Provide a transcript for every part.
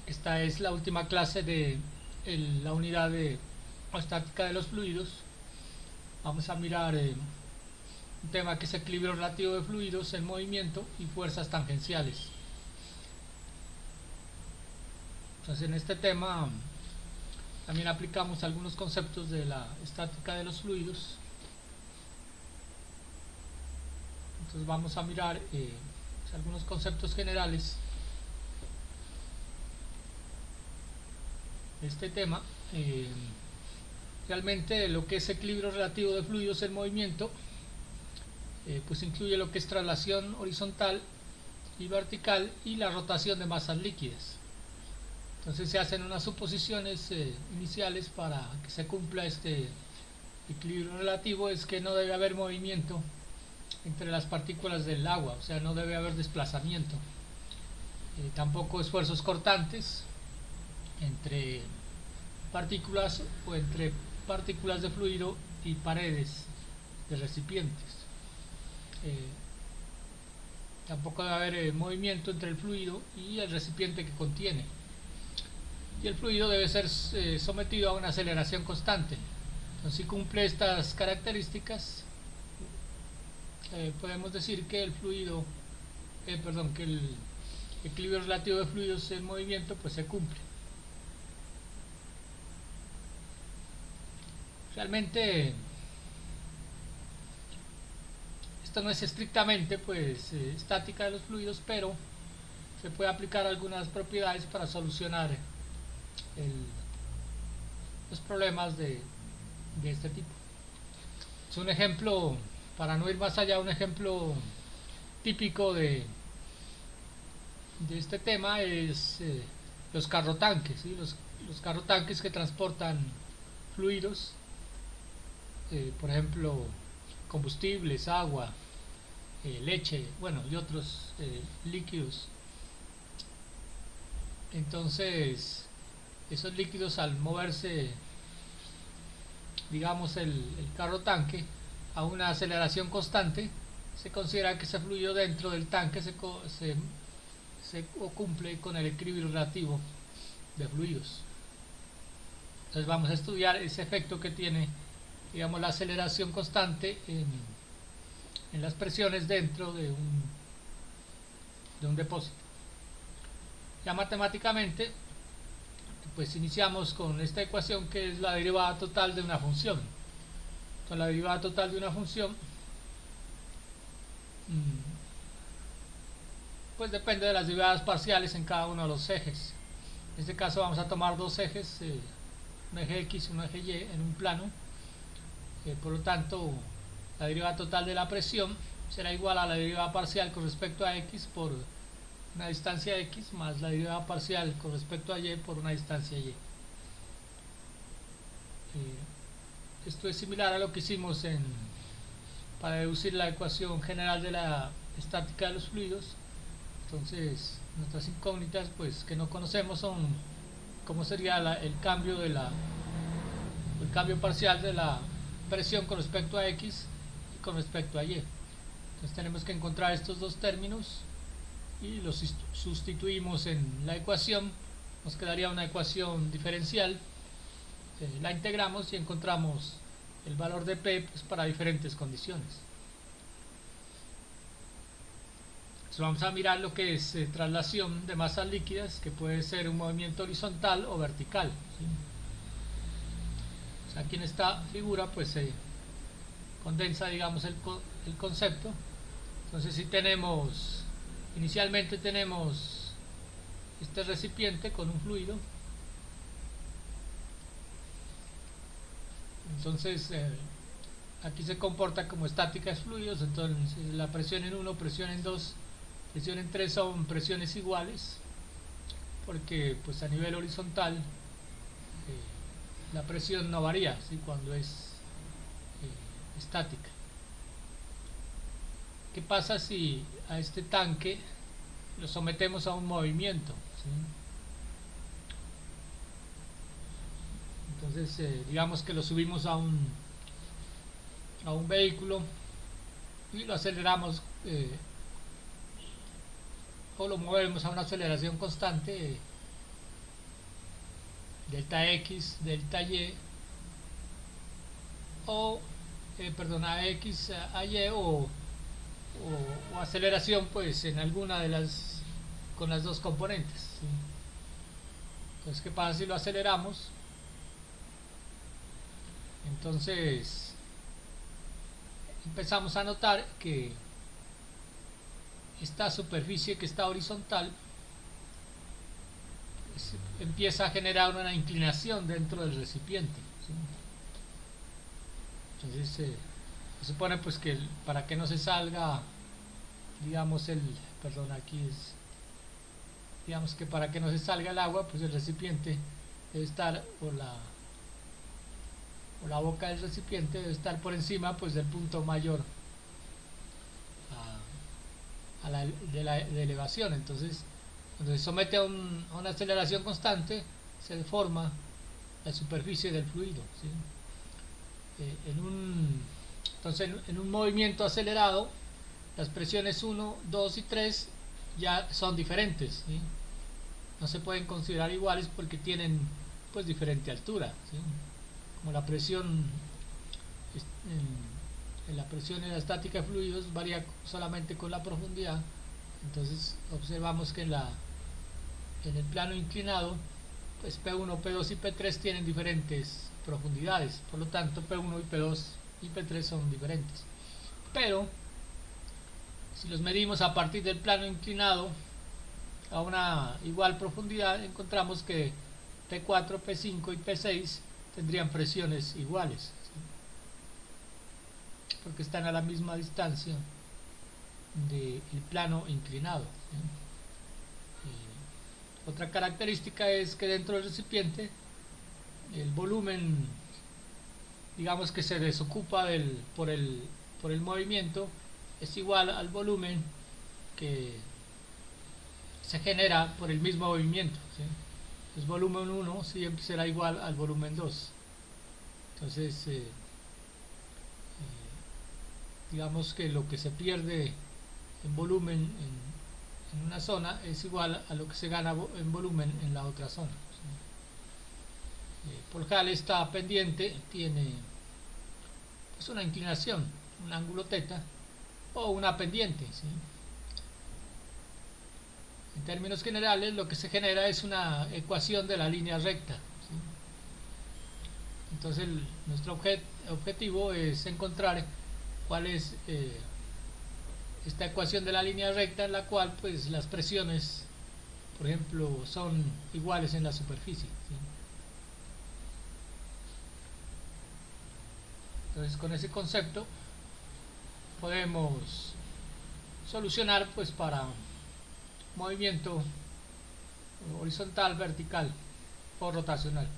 Esta es la última clase de la unidad de estática de los fluidos. Vamos a mirar un tema que es equilibrio relativo de fluidos en movimiento y fuerzas tangenciales. Entonces en este tema también aplicamos algunos conceptos de la estática de los fluidos. Entonces vamos a mirar algunos conceptos generales de este tema. Realmente lo que es equilibrio relativo de fluidos en movimiento pues incluye lo que es traslación horizontal y vertical y la rotación de masas líquidas. Entonces se hacen unas suposiciones iniciales para que se cumpla este equilibrio relativo. Es que no debe haber movimiento entre las partículas del agua, o sea, no debe haber desplazamiento, tampoco esfuerzos cortantes entre partículas o entre partículas de fluido y paredes de recipientes. Tampoco debe haber movimiento entre el fluido y el recipiente que contiene. Y el fluido debe ser sometido a una aceleración constante. Entonces, si cumple estas características, podemos decir que el fluido, que el equilibrio relativo de fluidos en movimiento pues se cumple. Realmente esto no es estrictamente pues estática de los fluidos, pero se puede aplicar algunas propiedades para solucionar los problemas de este tipo. Es un ejemplo, para no ir más allá, un ejemplo típico de este tema es los carrotanques, ¿sí? Los carrotanques que transportan fluidos, por ejemplo combustibles, agua, leche, bueno, y otros líquidos. Entonces esos líquidos, al moverse, digamos, el carro tanque a una aceleración constante, se considera que ese fluido dentro del tanque se cumple con el equilibrio relativo de fluidos. Entonces vamos a estudiar ese efecto que tiene, digamos, la aceleración constante en las presiones dentro de un depósito. Ya matemáticamente pues iniciamos con esta ecuación, que es la derivada total de una función. Entonces la derivada total de una función pues depende de las derivadas parciales en cada uno de los ejes. En este caso vamos a tomar dos ejes, un eje X y un eje Y en un plano. Por lo tanto, la derivada total de la presión será igual a la derivada parcial con respecto a X por una distancia X más la derivada parcial con respecto a Y por una distancia Y. Esto es similar a lo que hicimos para deducir la ecuación general de la estática de los fluidos. Entonces nuestras incógnitas pues que no conocemos son cómo sería el cambio parcial de la presión con respecto a X y con respecto a Y. Entonces tenemos que encontrar estos dos términos y los sustituimos en la ecuación. Nos quedaría una ecuación diferencial, la integramos y encontramos el valor de P pues para diferentes condiciones. Entonces vamos a mirar lo que es traslación de masas líquidas, que puede ser un movimiento horizontal o vertical, ¿sí? O sea, aquí en esta figura pues se condensa, digamos, el concepto. Entonces si tenemos, inicialmente tenemos este recipiente con un fluido. Entonces aquí se comporta como estática de fluidos. Entonces la presión en 1, presión en 2, presión en 3 son presiones iguales, porque pues a nivel horizontal la presión no varía, ¿sí? Cuando es estática. ¿Qué pasa si a este tanque lo sometemos a un movimiento, ¿sí? Entonces digamos que lo subimos a un vehículo y lo aceleramos o lo movemos a una aceleración constante. delta X, delta Y, o perdón, a X, a Y, o aceleración pues en alguna de las, con las dos componentes, ¿sí? Entonces, ¿qué pasa si lo aceleramos? Entonces empezamos a notar que esta superficie que está horizontal pues, empieza a generar una inclinación dentro del recipiente, ¿sí? Entonces se supone pues que para que no se salga, digamos perdón, aquí es, digamos que para que no se salga el agua, pues el recipiente debe estar, o la boca del recipiente debe estar por encima pues del punto mayor de elevación. Entonces, cuando se somete a una aceleración constante, se deforma la superficie del fluido, ¿sí? Entonces, en un movimiento acelerado, las presiones 1, 2 y 3 ya son diferentes, ¿sí? No se pueden considerar iguales porque tienen pues diferente altura, ¿sí? Como la presión en la presión en la estática de fluidos varía solamente con la profundidad. Entonces observamos que en el plano inclinado pues P1, P2 y P3 tienen diferentes profundidades, por lo tanto P1 y P2 y P3 son diferentes, pero si los medimos a partir del plano inclinado a una igual profundidad, encontramos que P4, P5 y P6 tendrían presiones iguales, ¿sí? Porque están a la misma distancia del plano inclinado, ¿sí? Otra característica es que dentro del recipiente el volumen, digamos que se desocupa por el movimiento, es igual al volumen que se genera por el mismo movimiento, ¿sí? Entonces volumen 1 siempre será igual al volumen 2. Entonces digamos que lo que se pierde en volumen en una zona es igual a lo que se gana en volumen en la otra zona, ¿sí? Por lo general esta pendiente tiene pues una inclinación, un ángulo θ o una pendiente, ¿sí? En términos generales lo que se genera es una ecuación de la línea recta, ¿sí? Entonces nuestro objetivo es encontrar cuál es esta ecuación de la línea recta en la cual pues las presiones, por ejemplo, son iguales en la superficie, ¿sí? Entonces con ese concepto podemos solucionar pues para movimiento horizontal, vertical o rotacional.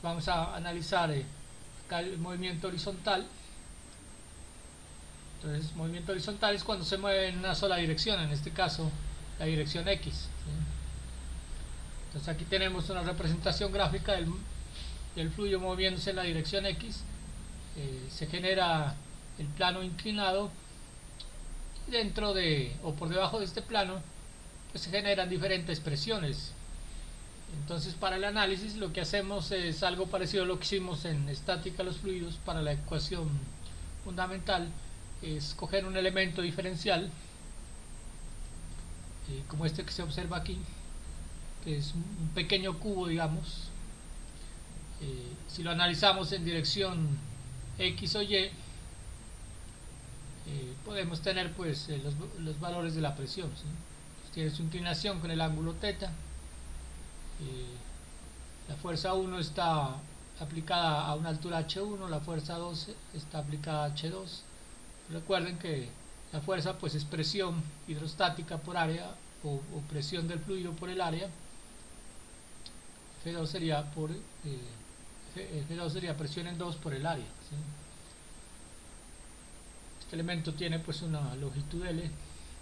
Vamos a analizar acá el movimiento horizontal. Entonces, movimiento horizontal es cuando se mueve en una sola dirección, en este caso la dirección X, ¿sí? Entonces aquí tenemos una representación gráfica del fluido moviéndose en la dirección X. Se genera el plano inclinado y dentro de o por debajo de este plano pues se generan diferentes presiones. Entonces para el análisis lo que hacemos es algo parecido a lo que hicimos en estática de los fluidos para la ecuación fundamental. Es coger un elemento diferencial como este que se observa aquí, que es un pequeño cubo, digamos. Si lo analizamos en dirección X o Y, podemos tener pues los valores de la presión, ¿sí? Tiene su inclinación con el ángulo θ. La fuerza 1 está aplicada a una altura h1, la fuerza 2 está aplicada a h2. Recuerden que la fuerza pues es presión hidrostática por área o presión del fluido por el área. F2 sería presión en 2 por el área, ¿sí? Este elemento tiene pues una longitud L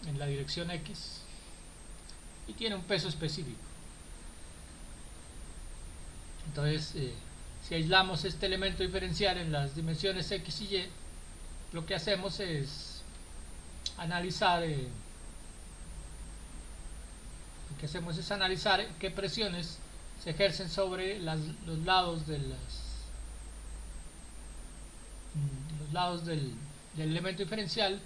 en la dirección X y tiene un peso específico. Entonces si aislamos este elemento diferencial en las dimensiones X y Y, lo que hacemos es analizar qué presiones se ejercen sobre los lados de los lados del elemento diferencial,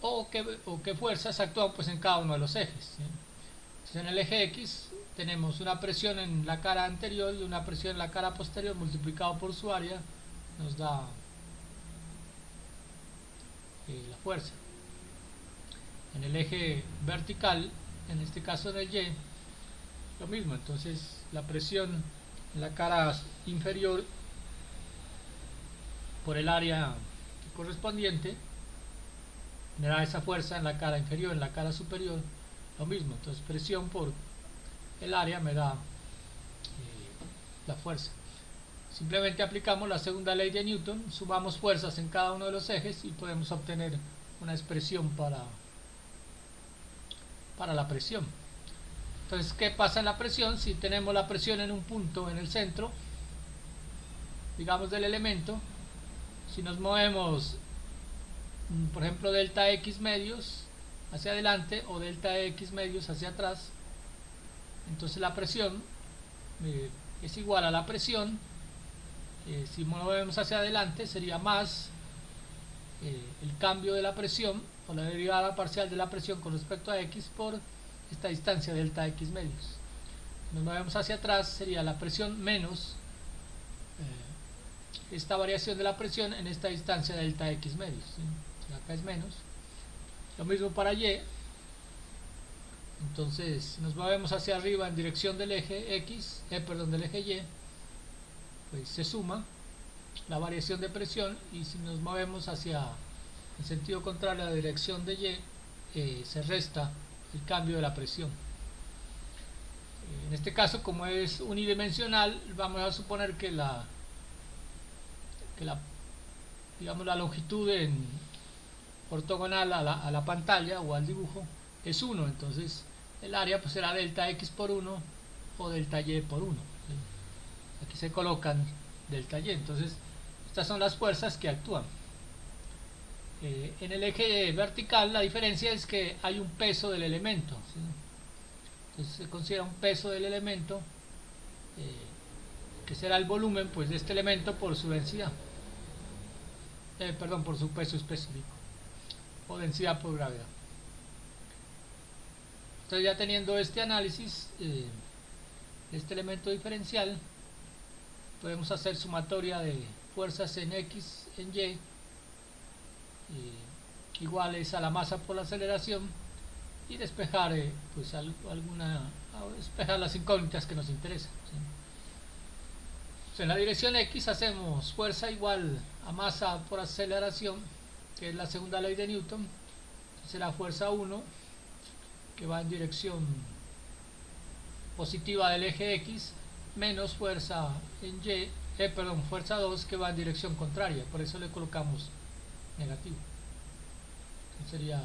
o qué fuerzas actúan pues en cada uno de los ejes, ¿sí? Entonces, en el eje X tenemos una presión en la cara anterior y una presión en la cara posterior multiplicado por su área nos da la fuerza. En el eje vertical, en este caso en el Y, lo mismo. Entonces la presión en la cara inferior por el área correspondiente me da esa fuerza en la cara inferior. En la cara superior lo mismo. Entonces presión por el área me da la fuerza. Simplemente aplicamos la segunda ley de Newton, sumamos fuerzas en cada uno de los ejes y podemos obtener una expresión para la presión. Entonces, ¿qué pasa en la presión? Si tenemos la presión en un punto en el centro, digamos, del elemento, si nos movemos, por ejemplo, delta X medios hacia adelante o delta X medios hacia atrás, entonces la presión es igual a la presión, si movemos hacia adelante sería más el cambio de la presión o la derivada parcial de la presión con respecto a X por esta distancia delta X medios. Si nos movemos hacia atrás sería la presión menos esta variación de la presión en esta distancia delta X medios, ¿sí? Acá es menos. Lo mismo para Y. Entonces, si nos movemos hacia arriba en dirección del eje X, del eje Y, pues se suma la variación de presión, y si nos movemos hacia el sentido contrario a la dirección de Y, se resta el cambio de la presión. En este caso, como es unidimensional, vamos a suponer que digamos, la longitud ortogonal a la pantalla o al dibujo es 1. Entonces el área pues será delta X por 1 o delta Y por 1. ¿Sí? Aquí se colocan delta Y. Entonces estas son las fuerzas que actúan. En el eje vertical la diferencia es que hay un peso del elemento, ¿sí? Entonces se considera un peso del elemento, que será el volumen pues de este elemento por su densidad, por su peso específico, o densidad por gravedad. Entonces, ya teniendo este análisis de este elemento diferencial, podemos hacer sumatoria de fuerzas en X, en Y, iguales a la masa por la aceleración, y despejar pues despejar las incógnitas que nos interesan, ¿sí? En la dirección X hacemos fuerza igual a masa por aceleración, que es la segunda ley de Newton. Será fuerza 1, que va en dirección positiva del eje X, menos fuerza en Y, fuerza 2, que va en dirección contraria, por eso le colocamos negativo. Entonces sería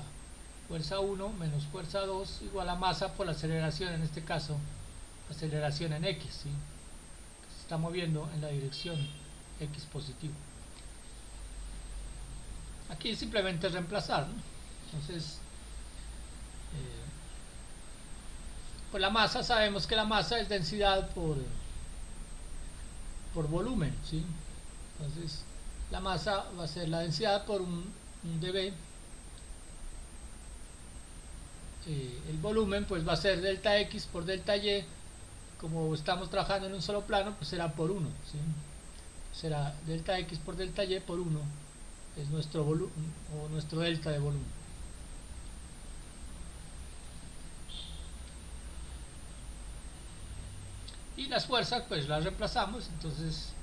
fuerza 1 menos fuerza 2 igual a masa por la aceleración, en este caso aceleración en X, ¿sí? Se está moviendo en la dirección X positivo. Aquí simplemente reemplazar, ¿no? Entonces, pues la masa, sabemos que la masa es densidad por volumen, ¿sí? Entonces la masa va a ser la densidad por un dB. El volumen pues va a ser delta X por delta Y. Como estamos trabajando en un solo plano, pues será por 1, ¿sí? Será delta X por delta Y por 1, es nuestro volumen o nuestro delta de volumen. Y las fuerzas pues las reemplazamos. Entonces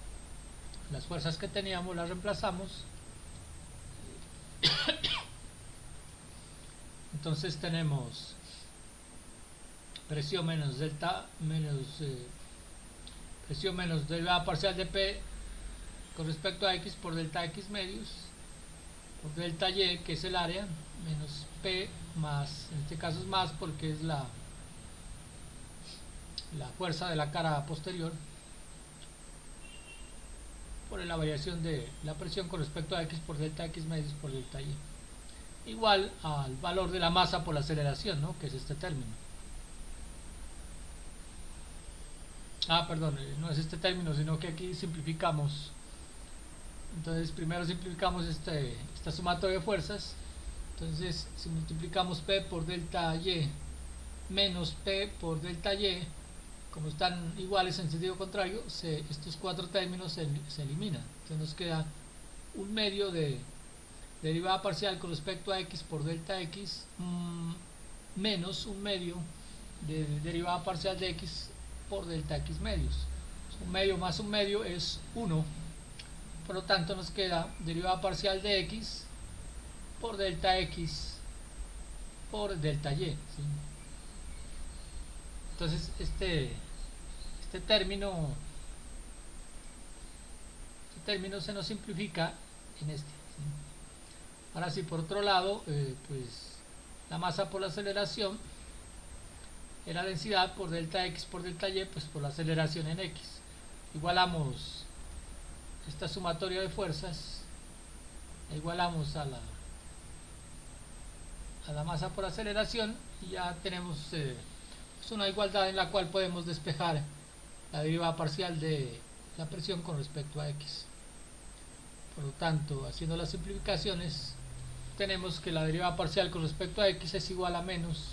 las fuerzas que teníamos las reemplazamos. Entonces tenemos presión menos delta presión menos derivada parcial de P con respecto a X por delta X medios por delta Y, que es el área, menos P más, en este caso es más porque es la fuerza de la cara posterior por la variación de la presión con respecto a X por delta X medios por delta Y, igual al valor de la masa por la aceleración, ¿no? Que es este término. Perdón, no es este término, sino que aquí simplificamos. Entonces primero simplificamos esta sumatoria de fuerzas. Entonces si multiplicamos P por delta Y menos P por delta Y, como están iguales en sentido contrario, estos cuatro términos se eliminan. Entonces nos queda un medio de derivada parcial con respecto a X por delta X menos un medio de derivada parcial de X por delta X medios. Un medio más un medio es 1. Por lo tanto nos queda derivada parcial de X por delta X por delta Y, ¿sí? Entonces este término se nos simplifica en este, ¿sí? Ahora sí, por otro lado, pues la masa por la aceleración es la densidad por delta X por delta Y, pues por la aceleración en X. Igualamos esta sumatoria de fuerzas, igualamos a la masa por aceleración y ya tenemos pues una igualdad en la cual podemos despejar la derivada parcial de la presión con respecto a X. Por lo tanto, haciendo las simplificaciones, tenemos que la derivada parcial con respecto a X es igual a menos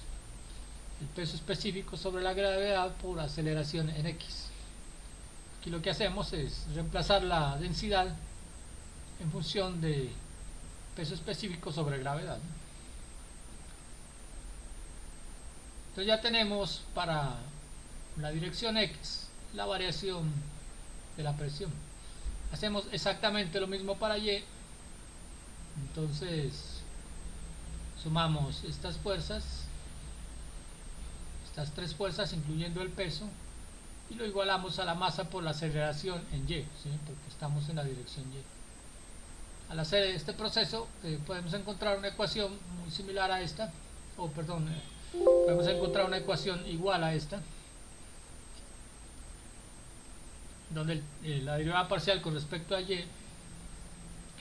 el peso específico sobre la gravedad por aceleración en X. Aquí lo que hacemos es reemplazar la densidad en función de peso específico sobre gravedad. Entonces ya tenemos para la dirección X la variación de la presión. Hacemos exactamente lo mismo para Y. Entonces sumamos estas fuerzas, estas tres fuerzas incluyendo el peso, y lo igualamos a la masa por la aceleración en Y, ¿sí? Porque estamos en la dirección Y. Al hacer este proceso podemos encontrar una ecuación muy similar a esta, podemos encontrar una ecuación igual a esta, donde la derivada parcial con respecto a Y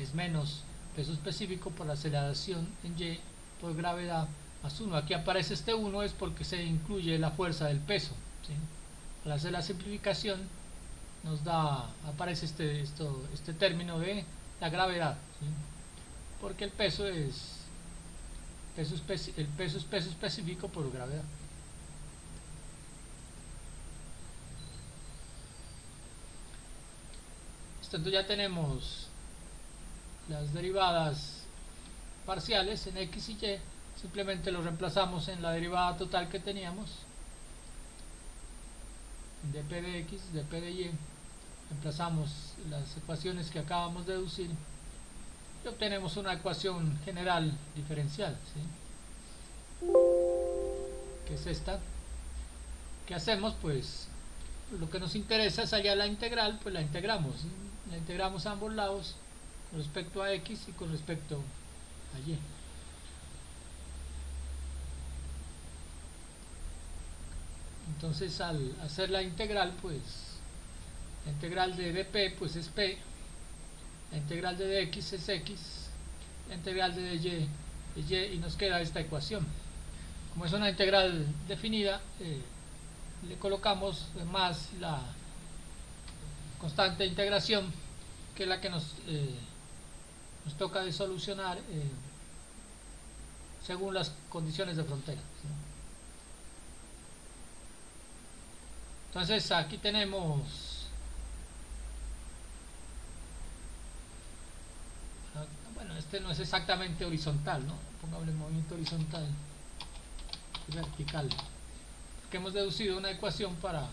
es menos peso específico por la aceleración en Y por gravedad más 1. Aquí aparece este 1 es porque se incluye la fuerza del peso, ¿sí? Al hacer la simplificación nos aparece este término de la gravedad, ¿sí? Porque el peso es peso específico por gravedad. Entonces ya tenemos las derivadas parciales en X y Y, simplemente lo reemplazamos en la derivada total que teníamos, dp de X, dp de Y, reemplazamos las ecuaciones que acabamos de deducir y obtenemos una ecuación general diferencial, ¿sí? Que es esta. ¿Qué hacemos? Pues lo que nos interesa es hallar la integral, pues la integramos, ¿sí? La integramos a ambos lados con respecto a X y con respecto a Y. Entonces al hacer la integral, pues la integral de dp pues es p, la integral de dx es x, la integral de dy es y, y nos queda esta ecuación. Como es una integral definida, le colocamos más la constante de integración, que es la que nos toca de solucionar según las condiciones de frontera, ¿sí? Entonces aquí tenemos bueno, este no es exactamente horizontal, ¿no? Pongámosle movimiento horizontal y vertical, que hemos deducido una ecuación para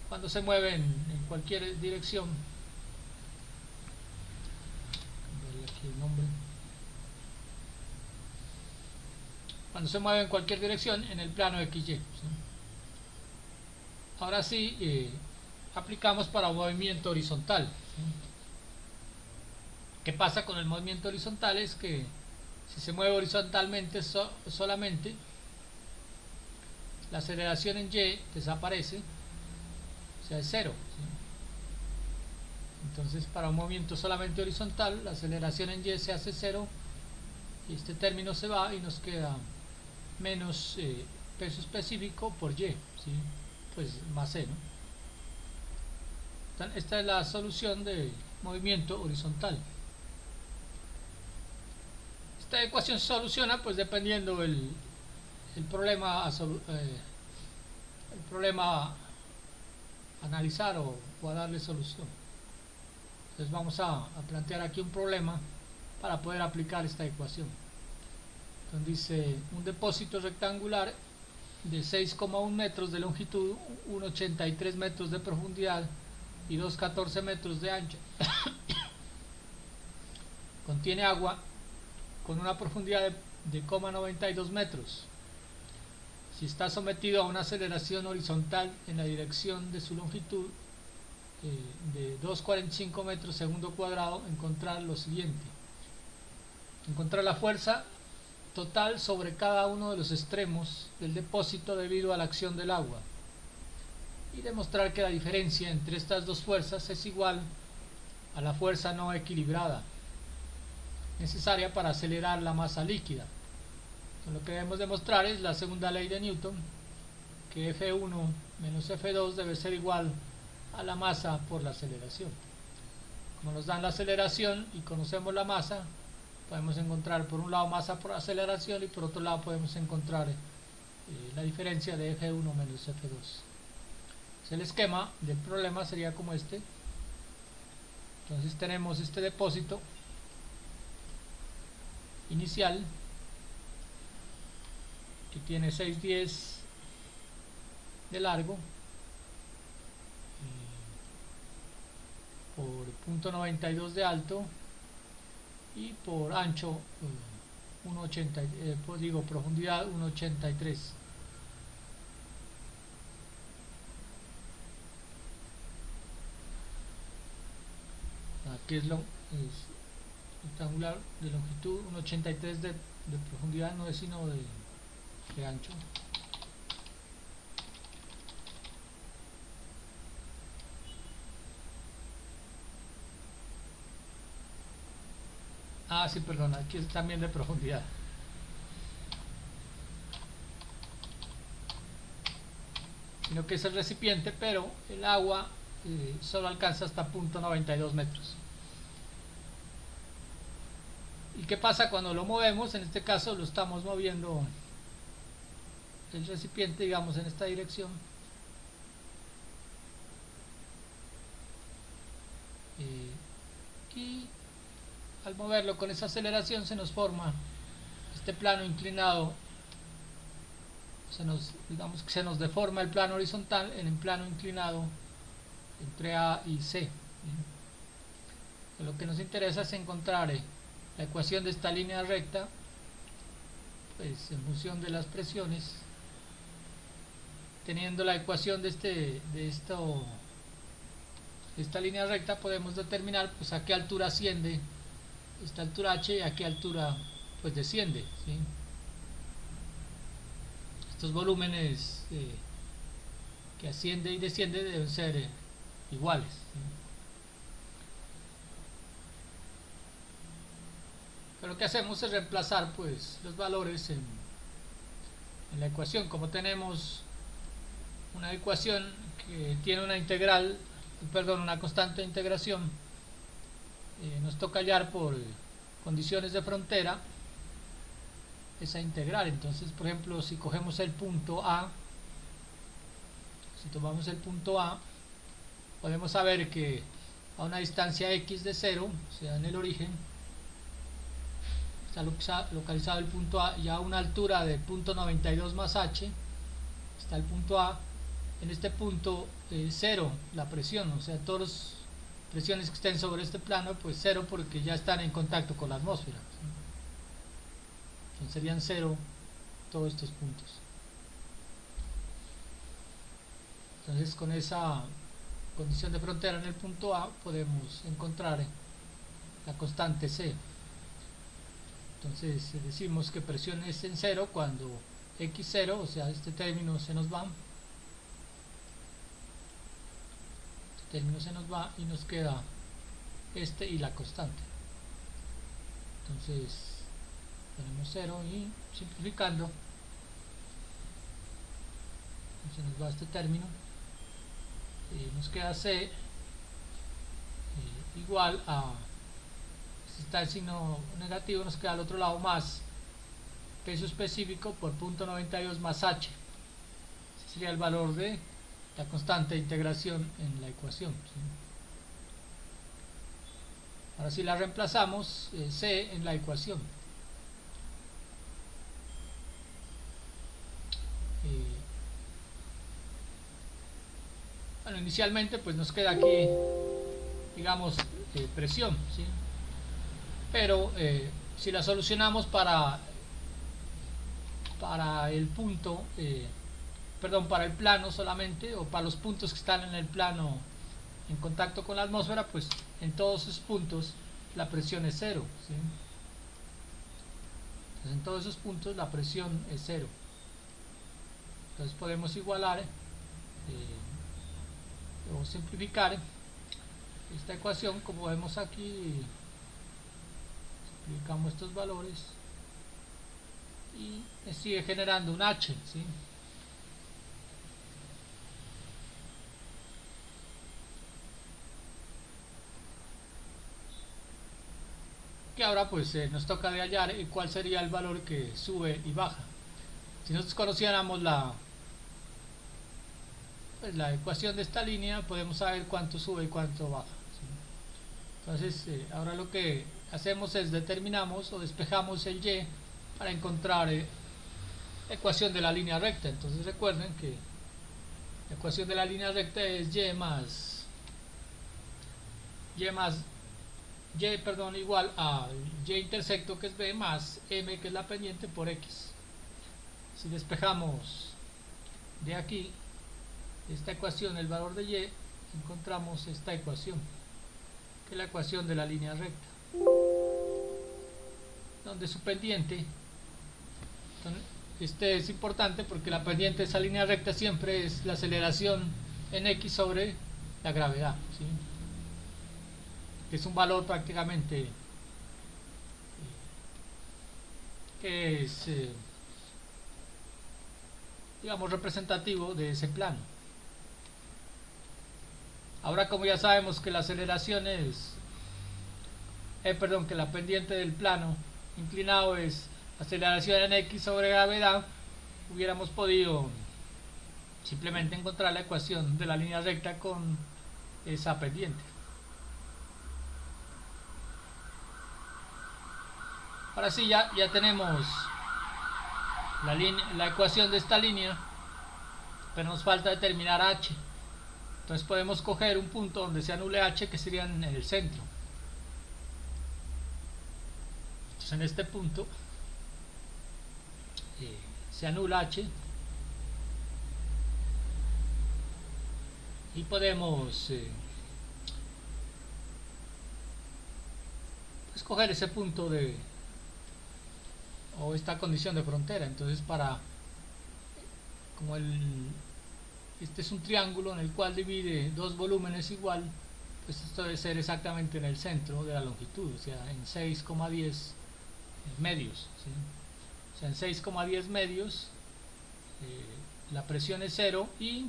cuando se mueven en cualquier dirección. Cambiarle aquí el nombre. Cuando se mueve en cualquier dirección en el plano XY, ¿sí? Ahora sí, aplicamos para un movimiento horizontal, ¿sí? ¿Qué pasa con el movimiento horizontal? Es que si se mueve horizontalmente solamente, la aceleración en Y desaparece, o sea, es cero, ¿sí? Entonces para un movimiento solamente horizontal, la aceleración en Y se hace cero, y este término se va y nos queda menos peso específico por Y, ¿sí? pues más C, ¿no? Entonces, esta es la solución de movimiento horizontal. Esta ecuación se soluciona pues dependiendo el problema el problema a analizar o a darle solución. Entonces vamos a plantear aquí un problema para poder aplicar esta ecuación. Entonces dice un depósito rectangular de 6,1 metros de longitud, 1,83 metros de profundidad y 2,14 metros de ancho. Contiene agua con una profundidad de 0,92 metros. Si está sometido a una aceleración horizontal en la dirección de su longitud de 2,45 metros segundo cuadrado, encontrar lo siguiente: encontrar la fuerza total sobre cada uno de los extremos del depósito debido a la acción del agua, y demostrar que la diferencia entre estas dos fuerzas es igual a la fuerza no equilibrada necesaria para acelerar la masa líquida. Entonces, lo que debemos demostrar es la segunda ley de Newton, que F1 menos F2 debe ser igual a la masa por la aceleración. Como nos dan la aceleración y conocemos la masa, podemos encontrar por un lado masa por aceleración y por otro lado podemos encontrar la diferencia de F1 menos F2. Entonces, el esquema del problema sería como este. Entonces tenemos este depósito inicial que tiene 6,10 de largo por 0,92 de alto y por ancho 1,80, profundidad 1,83. Aquí es rectangular de longitud, 1,83 de profundidad, no es sino de ancho. Ah, sí, perdón, aquí es también de profundidad. Sino que es el recipiente, pero el agua solo alcanza hasta 0,92 metros. ¿Y qué pasa cuando lo movemos? En este caso lo estamos moviendo el recipiente, digamos, en esta dirección. Y al moverlo con esa aceleración se nos forma este plano inclinado, digamos que se nos deforma el plano horizontal en el plano inclinado entre A y C. Lo que nos interesa es encontrar la ecuación de esta línea recta, pues en función de las presiones. Teniendo la ecuación de esta línea recta, podemos determinar pues a qué altura asciende esta altura h y a qué altura pues desciende, ¿sí? Estos volúmenes que asciende y desciende deben ser iguales, ¿sí? Pero lo que hacemos es reemplazar pues los valores en la ecuación. Como tenemos una ecuación que tiene una constante de integración, nos toca hallar por condiciones de frontera esa integral. Entonces, por ejemplo, si cogemos el punto A, si tomamos el punto A, podemos saber que a una distancia x de 0, o sea en el origen, está localizado el punto A, y a una altura de 0,92 más h está el punto A. En este punto 0 la presión, o sea todas las presiones que estén sobre este plano pues 0, porque ya están en contacto con la atmósfera, ¿sí? Entonces serían 0 todos estos puntos. Entonces con esa condición de frontera en el punto A podemos encontrar la constante C. Entonces decimos que presión es en 0 cuando x0, o sea este término se nos va, y nos queda este y la constante. Entonces ponemos 0 y simplificando se nos va este término. nos queda C igual a, si está el signo negativo, nos queda al otro lado más peso específico por 0.92 más h. Ese sería el valor de la constante de integración en la ecuación, ¿sí? Ahora si la reemplazamos, C en la ecuación. Bueno, inicialmente pues nos queda aquí, digamos, presión, ¿sí? Pero si la solucionamos para el punto, perdón, para el plano solamente, o para los puntos que están en el plano en contacto con la atmósfera, pues en todos esos puntos la presión es cero, ¿sí? Entonces en todos esos puntos la presión es cero. Entonces podemos igualar o simplificar esta ecuación como vemos aquí. Simplificamos estos valores y sigue generando un h, ¿sí? Que ahora pues nos toca de hallar cuál sería el valor que sube y baja. Si nosotros conociéramos pues, la ecuación de esta línea, podemos saber cuánto sube y cuánto baja, ¿sí? Entonces ahora lo que hacemos es determinamos o despejamos el y para encontrar la ecuación de la línea recta. Entonces recuerden que la ecuación de la línea recta es igual a y intersecto, que es b, más m, que es la pendiente, por x. Si despejamos de aquí esta ecuación el valor de y, encontramos esta ecuación, que es la ecuación de la línea recta, donde su pendiente, este es importante porque la pendiente de esa línea recta siempre es la aceleración en x sobre la gravedad, ¿sí? Que es un valor prácticamente que es digamos representativo de ese plano. Ahora, como ya sabemos que la aceleración es que la pendiente del plano inclinado es aceleración en x sobre gravedad, hubiéramos podido simplemente encontrar la ecuación de la línea recta con esa pendiente. Ahora sí, ya tenemos la ecuación de esta línea, pero nos falta determinar h. Entonces podemos coger un punto donde se anule h, que sería en el centro. Entonces en este punto se anula h y podemos escoger ese punto o esta condición de frontera. Entonces como este es un triángulo en el cual divide dos volúmenes igual, pues esto debe ser exactamente en el centro de la longitud, o sea en 6,10 medios, ¿sí? O sea en 6,10 medios la presión es 0 y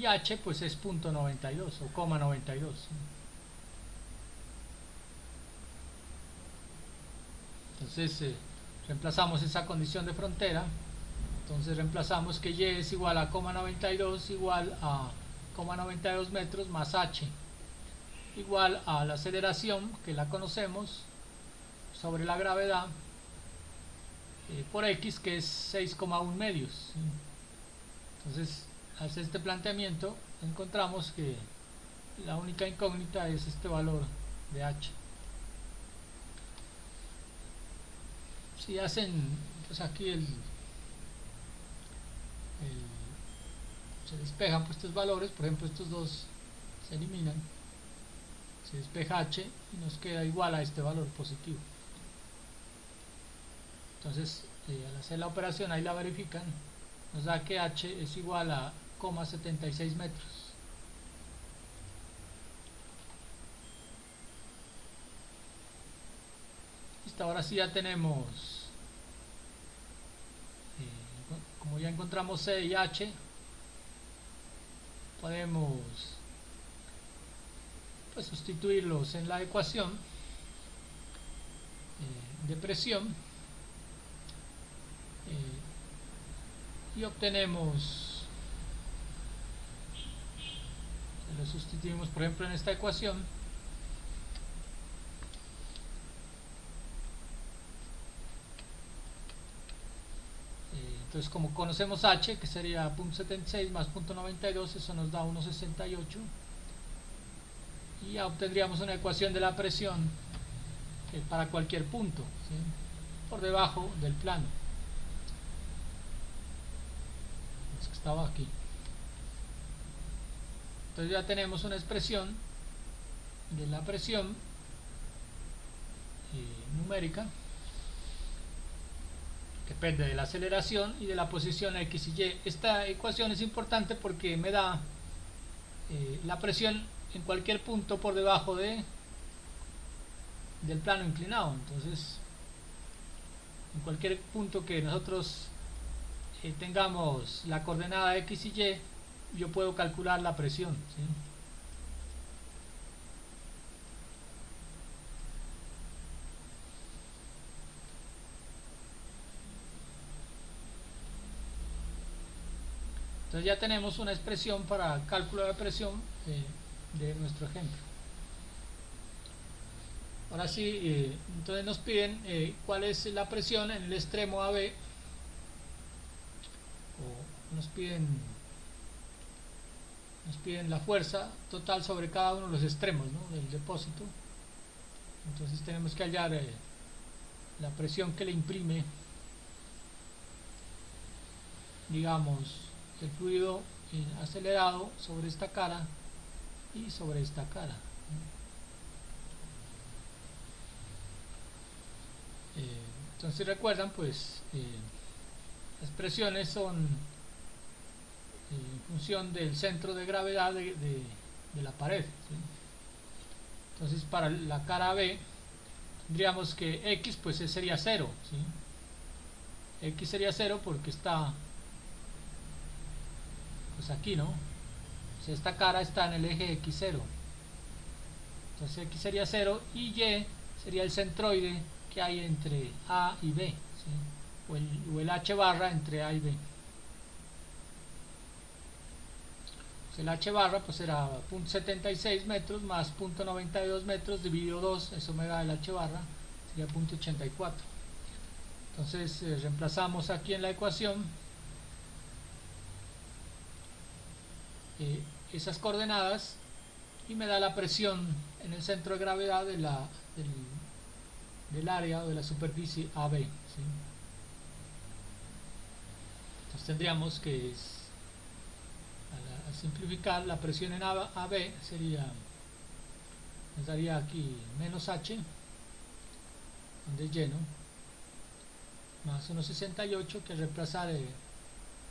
h pues es 0.92 o 0,92, ¿sí? Entonces reemplazamos esa condición de frontera. Entonces reemplazamos que y es igual a 0,92 igual a 0,92 metros más h igual a la aceleración, que la conocemos, sobre la gravedad, por x, que es 6,1 medios, ¿sí? Entonces al hacer este planteamiento encontramos que la única incógnita es este valor de h. Si hacen pues aquí se despejan pues estos valores, por ejemplo estos dos se eliminan, se despeja h y nos queda igual a este valor positivo. Entonces al hacer la operación, ahí la verifican, nos da que h es igual a 0,76 metros. Listo, ahora sí ya tenemos, como como ya encontramos C y H, podemos pues sustituirlos en la ecuación de presión y obtenemos, lo sustituimos por ejemplo en esta ecuación, entonces como conocemos H, que sería 0.76 más 0.92, eso nos da 1.68 y ya obtendríamos una ecuación de la presión para cualquier punto, ¿sí?, por debajo del plano. Es que estaba aquí. Entonces ya tenemos una expresión de la presión numérica, que depende de la aceleración y de la posición X y Y. Esta ecuación es importante porque me da la presión en cualquier punto por debajo del plano inclinado. Entonces, en cualquier punto que nosotros tengamos la coordenada X y Y, yo puedo calcular la presión, ¿sí? Entonces ya tenemos una expresión para cálculo de presión de nuestro ejemplo. Ahora sí, entonces nos piden cuál es la presión en el extremo AB, o nos piden la fuerza total sobre cada uno de los extremos, ¿no?, del depósito. Entonces tenemos que hallar la presión que le imprime, digamos, el fluido acelerado sobre esta cara y sobre esta cara. Entonces, si recuerdan, pues las presiones son en función del centro de gravedad de la pared, ¿sí? Entonces para la cara B tendríamos que X pues sería 0, ¿sí? X sería 0 porque está pues aquí, ¿no? O sea, esta cara está en el eje X0, entonces X sería 0 y Y sería el centroide que hay entre A y B, ¿sí?, o el H barra entre A y B. Pues el H barra pues será 0.76 metros más 0.92 metros dividido 2, eso me da el H barra, sería 0.84. Entonces reemplazamos aquí en la ecuación esas coordenadas y me da la presión en el centro de gravedad del área o de la superficie AB, ¿sí? Entonces tendríamos que, a simplificar, la presión en AB sería, nos daría aquí menos H, donde es lleno, más 1.68, que al reemplazar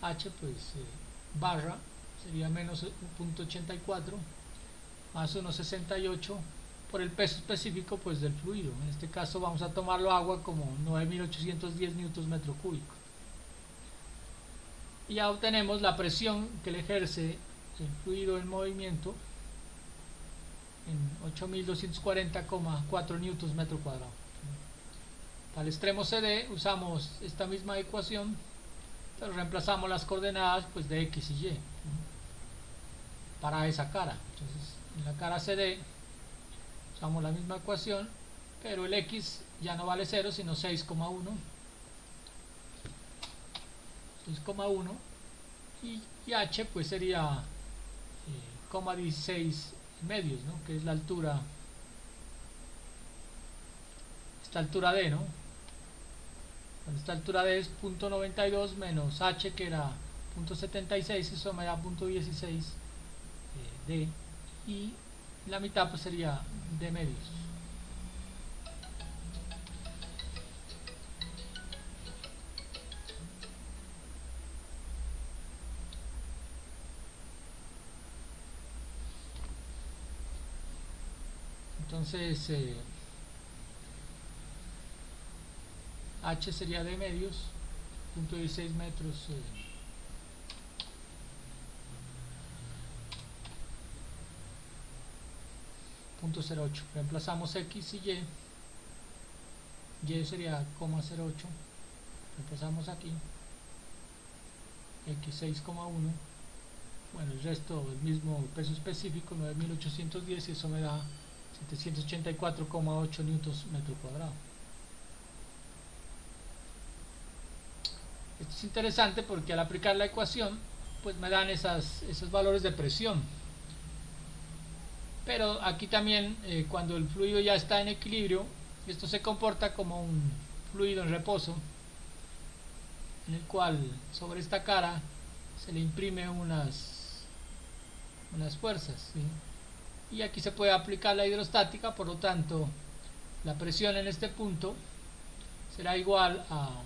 H pues barra sería menos 0.84 más 1.68 por el peso específico pues del fluido. En este caso vamos a tomarlo agua como 9.810 newtons metro cúbico. Y ya obtenemos la presión que le ejerce el fluido en movimiento en 8.240,4 newtons metro cuadrado. Para el extremo CD usamos esta misma ecuación, pero reemplazamos las coordenadas pues de X y Y para esa cara. Entonces en la cara CD usamos la misma ecuación, pero el X ya no vale 0 sino 6,1 y H pues sería 0,16 medios, ¿no?, que es la altura, esta altura D, ¿no? Bueno, esta altura D es 0.92 menos H, que era 0.76, eso me da 0.16 D, y la mitad pues sería D medios. Entonces H sería D medios, 0.16 metros .08. Reemplazamos X y Y sería 0,08, reemplazamos aquí, X 6,1, bueno, el resto el mismo peso específico, 9810, y eso me da 784,8 newtons metro cuadrado. Esto es interesante porque al aplicar la ecuación pues me dan esos valores de presión, pero aquí también cuando el fluido ya está en equilibrio, esto se comporta como un fluido en reposo, en el cual sobre esta cara se le imprime unas fuerzas, ¿sí? Y aquí se puede aplicar la hidrostática, por lo tanto la presión en este punto será igual a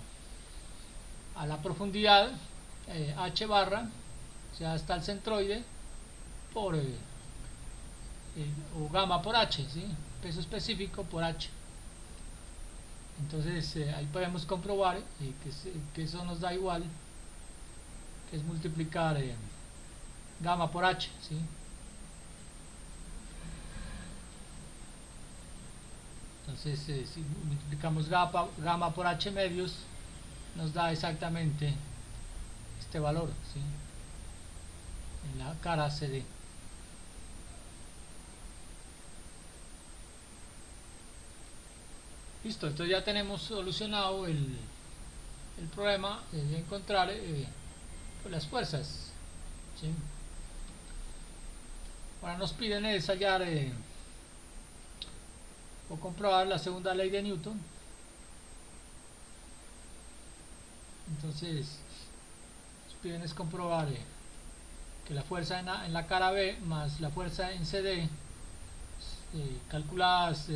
la profundidad H barra, o sea hasta el centroide, por o gamma por H, ¿sí? Peso específico por H. Entonces ahí podemos comprobar que eso nos da igual, que es multiplicar gamma por H, ¿sí? Entonces si multiplicamos gamma por H medios, nos da exactamente este valor, ¿sí? En la cara CD. Listo, entonces ya tenemos solucionado el problema de encontrar pues las fuerzas, ¿sí? Ahora nos piden hallar o comprobar la segunda ley de Newton. Entonces nos piden es comprobar que la fuerza en la cara B más la fuerza en CD calculadas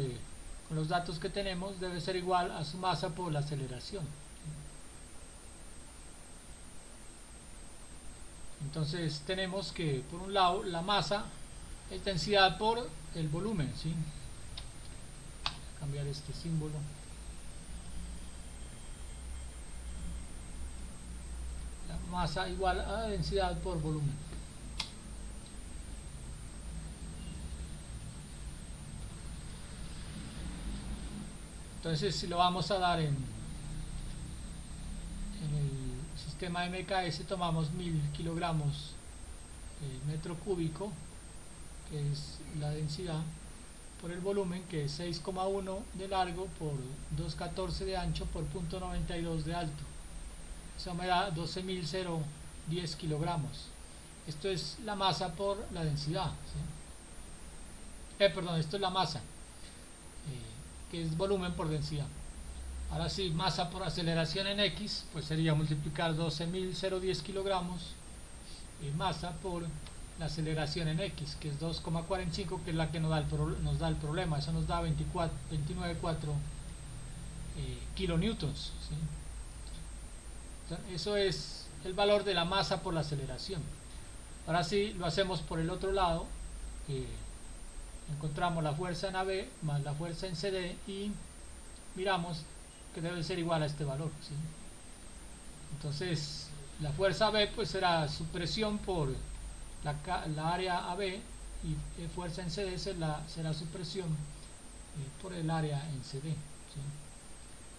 con los datos que tenemos debe ser igual a su masa por la aceleración. Entonces tenemos que por un lado la masa es densidad por el volumen, ¿sí? Cambiar este símbolo. La masa igual a densidad por volumen. Entonces si lo vamos a dar en el sistema MKS, tomamos 1000 kilogramos metro cúbico, que es la densidad, por el volumen, que es 6,1 de largo por 2,14 de ancho por 0,92 de alto. Eso me da 12.010 kilogramos. Esto es la masa por la densidad, ¿sí? Perdón, esto es la masa, que es volumen por densidad. Ahora sí, masa por aceleración en X, pues sería multiplicar 12.010 kilogramos masa por la aceleración en X, que es 2,45, que es la que nos da el problema. Eso nos da 29,4 kilonewtons, ¿sí? Entonces, eso es el valor de la masa por la aceleración. Ahora sí, lo hacemos por el otro lado. Encontramos la fuerza en AB más la fuerza en CD y miramos que debe ser igual a este valor, ¿sí? Entonces la fuerza B pues será su presión por la área AB, y fuerza en CD será su presión por el área en CD, ¿sí?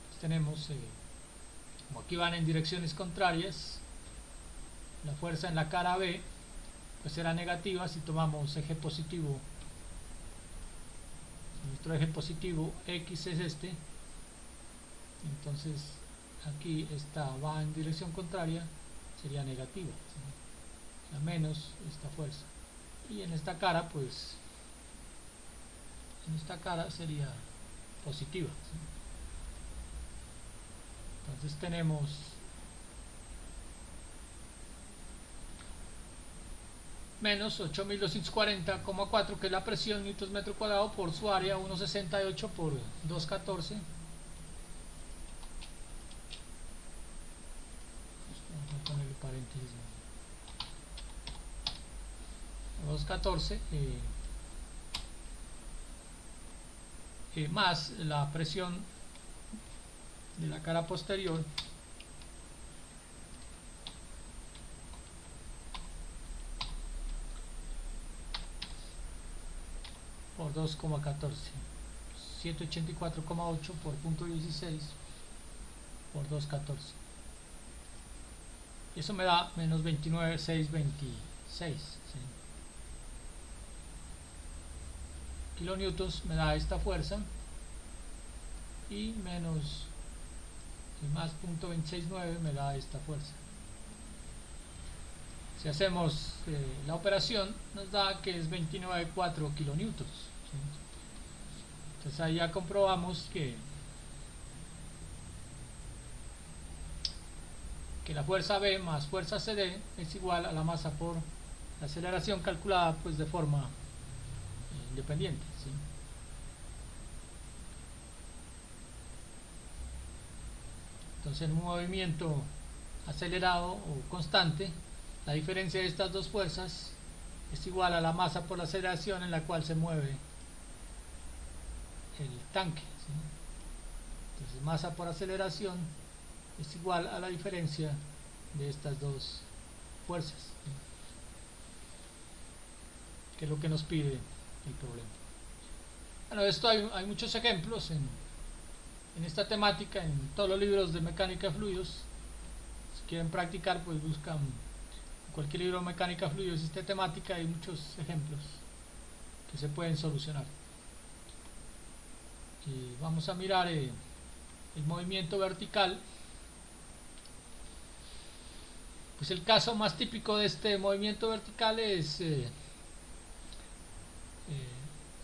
Entonces tenemos, como aquí van en direcciones contrarias, la fuerza en la cara B pues será negativa si tomamos eje positivo. Nuestro eje positivo X es este, entonces aquí va en dirección contraria, sería negativa, ¿sí? O sea, menos esta fuerza. Y en esta cara pues sería positiva, ¿sí? Entonces tenemos menos 8.240,4, que es la presión newtons metro cuadrado por su área, 1,68 por 2,14. 2,14 más la presión de la cara posterior por por 2,14, 784,8 por punto 16 por 2,14, y eso me da menos 29,626, ¿sí? Kilonewtons me da esta fuerza, y menos y más 0.269 me da esta fuerza. Si hacemos la operación, nos da que es 29,4 kilonewtons, ¿sí? Entonces ahí ya comprobamos que la fuerza B más fuerza CD es igual a la masa por la aceleración calculada pues de forma independiente, ¿sí? Entonces en un movimiento acelerado o constante, la diferencia de estas dos fuerzas es igual a la masa por la aceleración en la cual se mueve el tanque, ¿sí? Entonces masa por aceleración es igual a la diferencia de estas dos fuerzas, ¿sí? Que es lo que nos pide el problema. Bueno, esto hay muchos ejemplos en esta temática, en todos los libros de mecánica de fluidos. Si quieren practicar, pues buscan cualquier libro de mecánica de fluidos, esta temática, hay muchos ejemplos que se pueden solucionar. Y vamos a mirar el movimiento vertical. Pues el caso más típico de este movimiento vertical es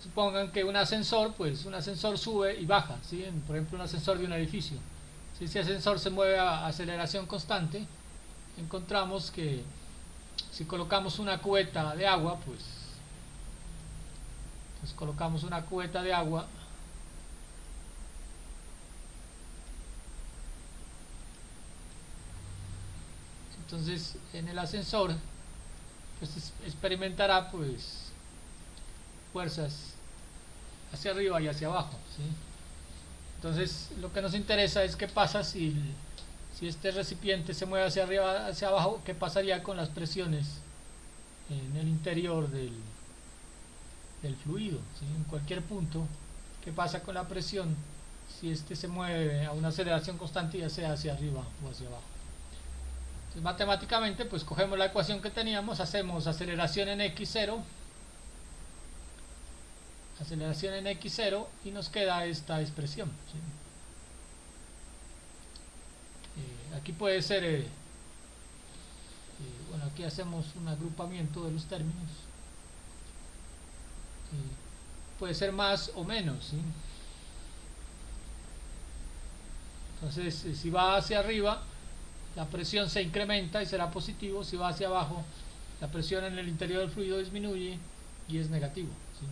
supongan que un ascensor sube y baja, ¿sí? Por ejemplo, un ascensor de un edificio. Si ese ascensor se mueve a aceleración constante, encontramos que si colocamos una cubeta de agua, pues colocamos una cubeta de agua entonces en el ascensor pues experimentará pues fuerzas hacia arriba y hacia abajo, ¿sí? Entonces lo que nos interesa es qué pasa si este recipiente se mueve hacia arriba, hacia abajo, qué pasaría con las presiones en el interior del fluido, ¿sí? En cualquier punto, qué pasa con la presión si este se mueve a una aceleración constante, ya sea hacia arriba o hacia abajo. Entonces matemáticamente pues cogemos la ecuación que teníamos, hacemos aceleración en x0 y nos queda esta expresión, ¿sí? Aquí puede ser bueno, aquí hacemos un agrupamiento de los términos, puede ser más o menos, ¿sí? Entonces si va hacia arriba la presión se incrementa y será positivo, si va hacia abajo la presión en el interior del fluido disminuye y es negativo, ¿sí?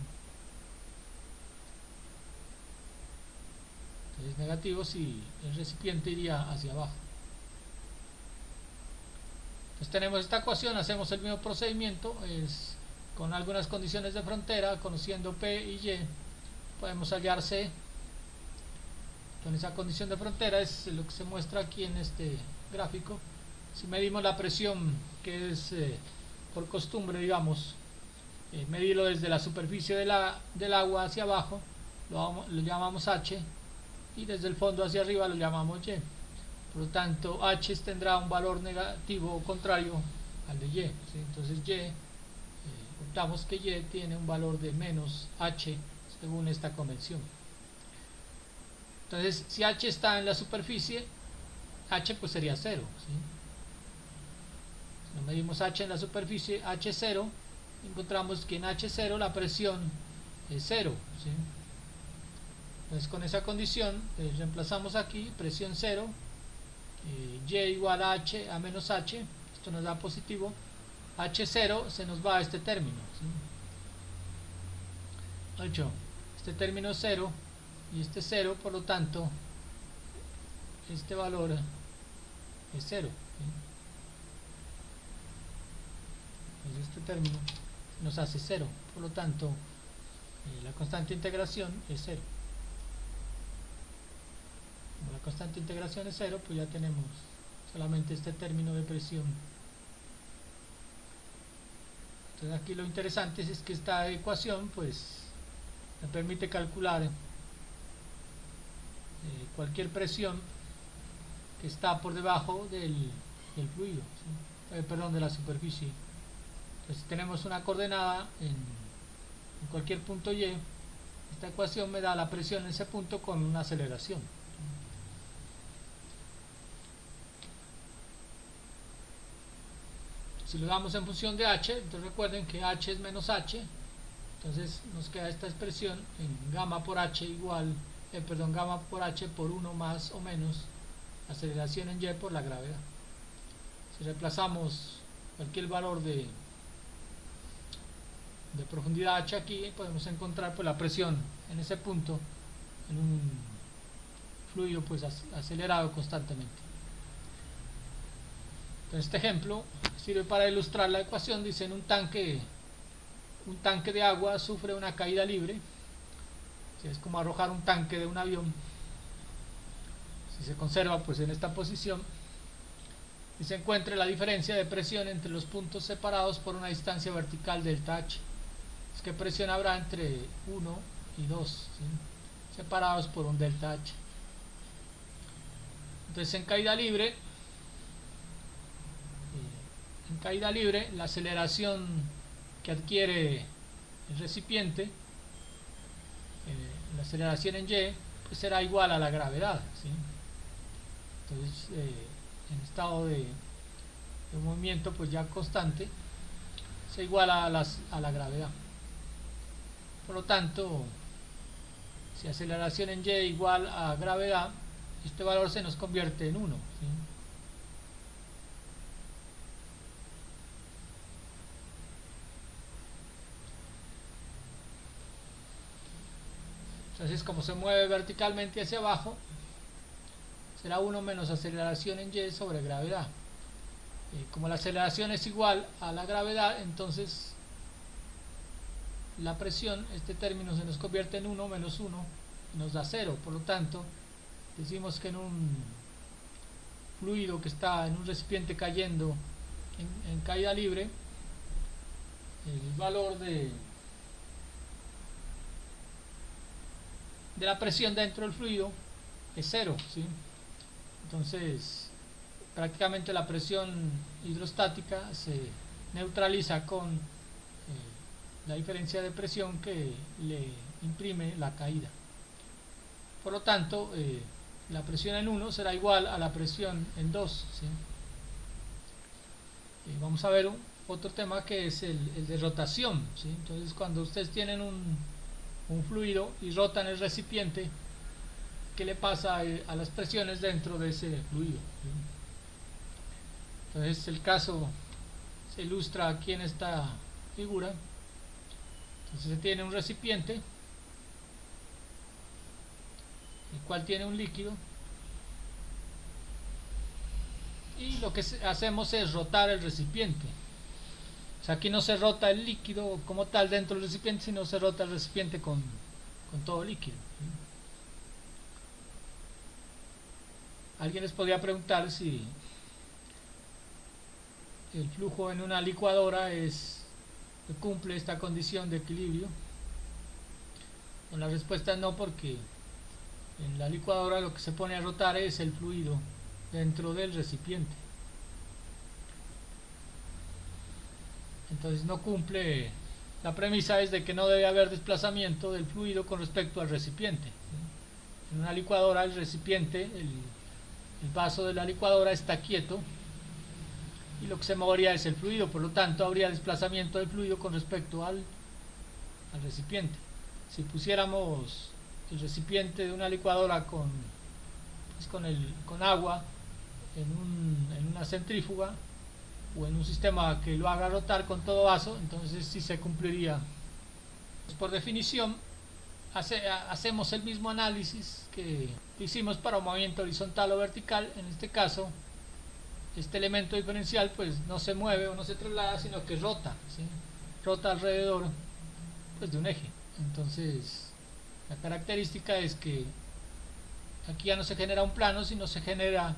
Es negativo si el recipiente iría hacia abajo. Entonces tenemos esta ecuación, hacemos el mismo procedimiento, con algunas condiciones de frontera, conociendo P y Y, podemos hallar C. Con esa condición de frontera es lo que se muestra aquí en este gráfico. Si medimos la presión, que es por costumbre, digamos, medirlo desde la superficie del agua hacia abajo, lo llamamos H, y desde el fondo hacia arriba lo llamamos Y. Por lo tanto, H tendrá un valor negativo o contrario al de Y, ¿sí? Entonces Y, optamos que Y tiene un valor de menos H según esta convención. Entonces, si H está en la superficie, H pues sería 0, ¿sí? Si medimos H en la superficie, H0, encontramos que en H0 la presión es 0, ¿sí? Entonces con esa condición reemplazamos aquí presión 0, Y igual a H a menos H, esto nos da positivo, H0 se nos va a este término, ¿sí? 8, este término es 0 y este 0, por lo tanto este valor es 0, ¿sí? Entonces este término nos hace 0, por lo tanto la constante de integración es 0. Como la constante de integración es 0, pues ya tenemos solamente este término de presión. Entonces aquí lo interesante es que esta ecuación pues me permite calcular cualquier presión que está por debajo del fluido, ¿sí? Perdón, de la superficie. Entonces, si tenemos una coordenada en cualquier punto Y, esta ecuación me da la presión en ese punto con una aceleración. Si lo damos en función de h, entonces recuerden que h es menos h, entonces nos queda esta expresión en gamma por h igual, gamma por h por 1 más o menos aceleración en y por la gravedad. Si reemplazamos cualquier valor de profundidad h aquí, podemos encontrar pues la presión en ese punto en un fluido pues acelerado constantemente. Entonces, este ejemplo sirve para ilustrar la ecuación. Dicen un tanque de agua sufre una caída libre. Es como arrojar un tanque de un avión. Si se conserva pues en esta posición y se encuentre la diferencia de presión entre los puntos separados por una distancia vertical delta h. ¿Qué presión habrá entre 1 y 2, ¿sí? separados por un delta h? Entonces en caída libre la aceleración que adquiere el recipiente, la aceleración en y, pues será igual a la gravedad, ¿sí? Entonces en estado de movimiento pues ya constante se iguala a la gravedad. Por lo tanto, si aceleración en y igual a gravedad, este valor se nos convierte en 1, ¿sí? Entonces, como se mueve verticalmente hacia abajo, será 1 menos aceleración en y sobre gravedad. Como la aceleración es igual a la gravedad, entonces la presión, este término se nos convierte en 1 menos 1 y nos da 0. Por lo tanto, decimos que en un fluido que está en un recipiente cayendo en caída libre, el valor de la presión dentro del fluido es 0, ¿sí? Entonces prácticamente la presión hidrostática se neutraliza con la diferencia de presión que le imprime la caída. Por lo tanto, la presión en 1 será igual a la presión en 2, ¿sí? Vamos a ver otro tema que es el de rotación, ¿sí? Entonces, cuando ustedes tienen un fluido y rotan el recipiente, ¿qué le pasa a las presiones dentro de ese fluido? ¿Sí? Entonces, el caso se ilustra aquí en esta figura. Entonces, se tiene un recipiente, el cual tiene un líquido, y lo que hacemos es rotar el recipiente. O sea, aquí no se rota el líquido como tal dentro del recipiente, sino se rota el recipiente con todo líquido, ¿sí? Alguien les podría preguntar si el flujo en una licuadora cumple esta condición de equilibrio. Bueno, la respuesta es no, porque en la licuadora lo que se pone a rotar es el fluido dentro del recipiente. Entonces no cumple. La premisa es de que no debe haber desplazamiento del fluido con respecto al recipiente, ¿sí? En una licuadora el recipiente, el vaso de la licuadora está quieto y lo que se movería es el fluido, por lo tanto habría desplazamiento del fluido con respecto al recipiente. Si pusiéramos el recipiente de una licuadora con agua en una centrífuga o en un sistema que lo haga rotar con todo vaso, entonces sí se cumpliría. Por definición, hacemos el mismo análisis que hicimos para un movimiento horizontal o vertical. En este caso, este elemento diferencial pues no se mueve o no se traslada, sino que rota, ¿sí? Rota alrededor pues de un eje. Entonces la característica es que aquí ya no se genera un plano, sino se genera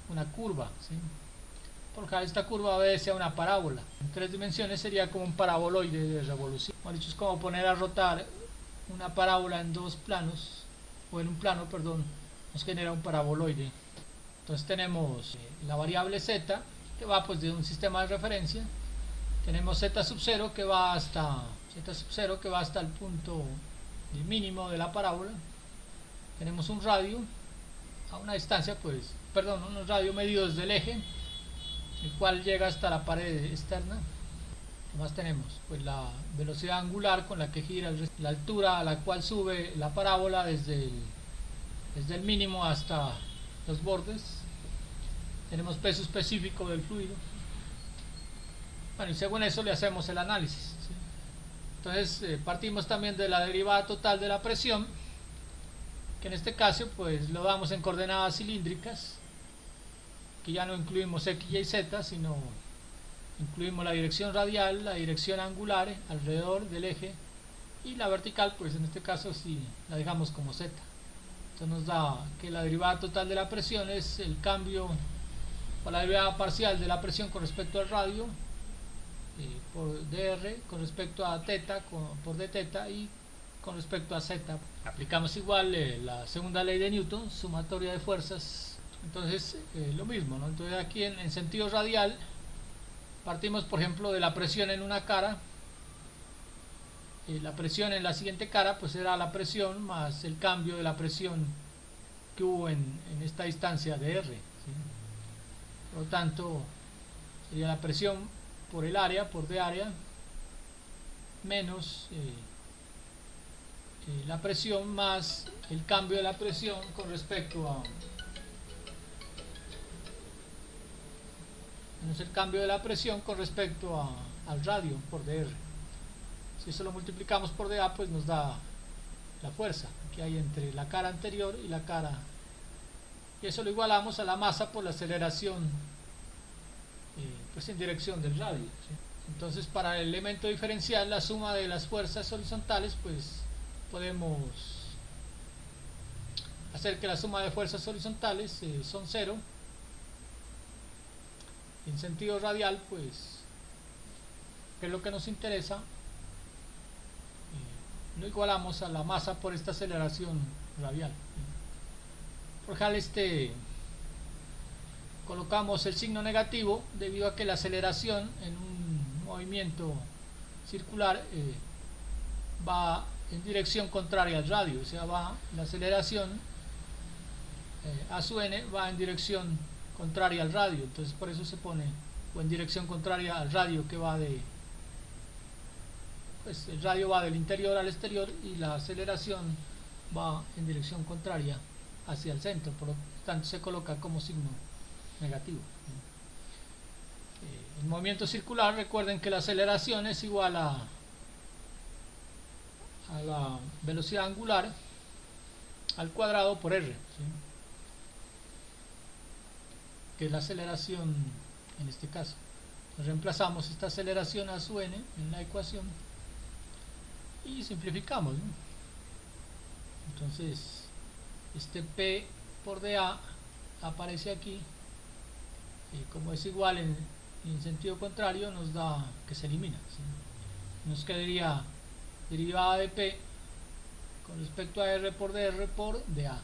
una curva, ¿sí? Porque esta curva obedece a una parábola. En 3 dimensiones sería como un paraboloide de revolución. Como dicho, es como poner a rotar una parábola en dos planos, o en un plano, perdón, nos genera un paraboloide. Entonces tenemos la variable z, que va pues de un sistema de referencia. Tenemos z sub 0 que va hasta el punto mínimo de la parábola. Tenemos un radio a una distancia, un radio medido desde el eje, el cual llega hasta la pared externa. ¿Qué más tenemos? Pues la velocidad angular con la que gira, la altura a la cual sube la parábola desde el mínimo hasta los bordes. Tenemos peso específico del fluido. Bueno, y según eso le hacemos el análisis, ¿sí? Entonces partimos también de la derivada total de la presión, que en este caso pues lo damos en coordenadas cilíndricas, que ya no incluimos x, y, z, sino incluimos la dirección radial, la dirección angular alrededor del eje, y la vertical pues en este caso sí la dejamos como z. Entonces nos da que la derivada total de la presión es el cambio, o la derivada parcial de la presión con respecto al radio, por dr con respecto a teta por d teta, y con respecto a z. Aplicamos igual la segunda ley de Newton, sumatoria de fuerzas. Entonces lo mismo, ¿no? Entonces aquí en sentido radial partimos por ejemplo de la presión en una cara. La presión en la siguiente cara pues será la presión más el cambio de la presión que hubo en esta distancia de r, ¿sí? Por lo tanto sería la presión por el área, por d área, menos la presión más el cambio de la presión con respecto a al radio por dr. Si eso lo multiplicamos por dA, pues nos da la fuerza que hay entre la cara anterior y la cara, y eso lo igualamos a la masa por la aceleración pues en dirección del radio, ¿sí? Entonces para el elemento diferencial, la suma de las fuerzas horizontales, pues podemos hacer que la suma de fuerzas horizontales son 0. En sentido radial, pues, que es lo que nos interesa, lo igualamos a la masa por esta aceleración radial. Por ejemplo, colocamos el signo negativo debido a que la aceleración en un movimiento circular va en dirección contraria al radio, o sea, la aceleración a su n va en dirección contraria al radio, entonces por eso se pone, o en dirección contraria al radio, que va el radio va del interior al exterior, y la aceleración va en dirección contraria hacia el centro, por lo tanto se coloca como signo negativo. El movimiento circular, recuerden que la aceleración es igual a la velocidad angular al cuadrado por r, ¿sí? Que es la aceleración en este caso. Reemplazamos esta aceleración a su n en la ecuación y simplificamos, ¿no? Entonces este p por dA aparece aquí, como es igual en sentido contrario, nos da que se elimina, ¿sí? Nos quedaría derivada de p con respecto a r por dr por dA,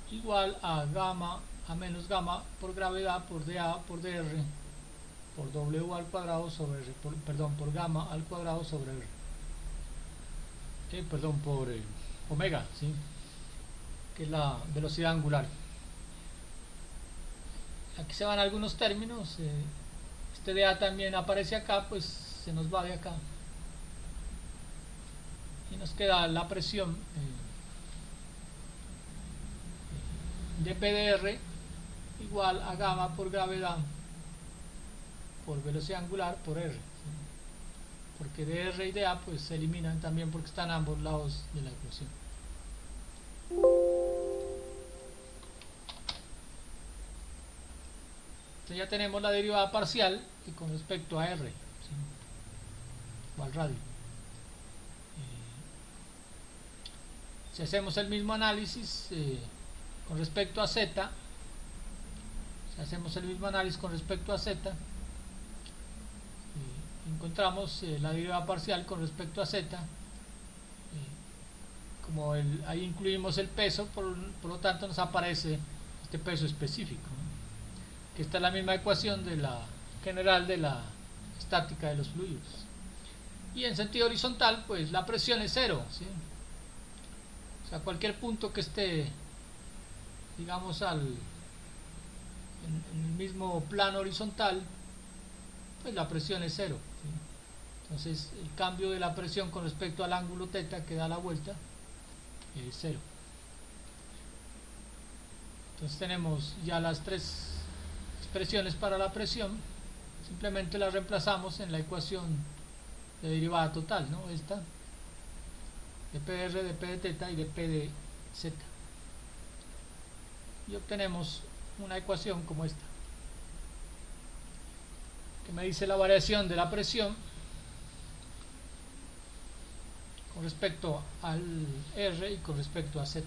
¿sí? Igual a gamma, a menos gamma por gravedad por dA por dr por w al cuadrado sobre r, por gamma al cuadrado sobre r, por omega, ¿sí? Que es la velocidad angular. Aquí se van algunos términos, este dA también aparece acá, pues se nos va de acá y nos queda la presión de PdR igual a gamma por gravedad por velocidad angular por r, ¿sí? Porque dr y dA pues se eliminan también porque están a ambos lados de la ecuación. Entonces ya tenemos la derivada parcial con respecto a r, ¿sí? O al radio. Si hacemos el mismo análisis con respecto a z, encontramos la derivada parcial con respecto a z. Como ahí incluimos el peso, por lo tanto nos aparece este peso específico, ¿no? Que esta es la misma ecuación de la general de la estática de los fluidos. Y en sentido horizontal, pues la presión es cero, ¿sí? O sea, cualquier punto que esté, digamos, en el mismo plano horizontal, pues la presión es cero, ¿sí? Entonces el cambio de la presión con respecto al ángulo θ que da la vuelta es cero. Entonces tenemos ya las tres expresiones para la presión. Simplemente las reemplazamos en la ecuación de derivada total, ¿no? Esta de P de R, de P de θ y de P de Z, y obtenemos una ecuación como esta, que me dice la variación de la presión con respecto al R y con respecto a Z.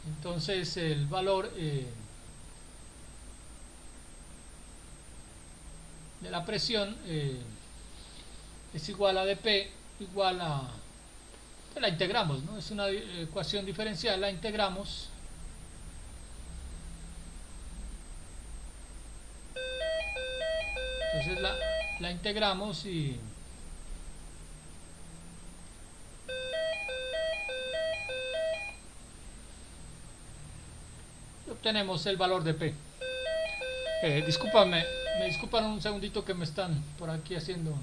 Entonces el valor de la presión es igual a dP igual a, la integramos, ¿no? Es una ecuación diferencial, la integramos entonces la integramos y obtenemos el valor de P. Discúlpame, me disculpan un segundito que me están por aquí haciendo.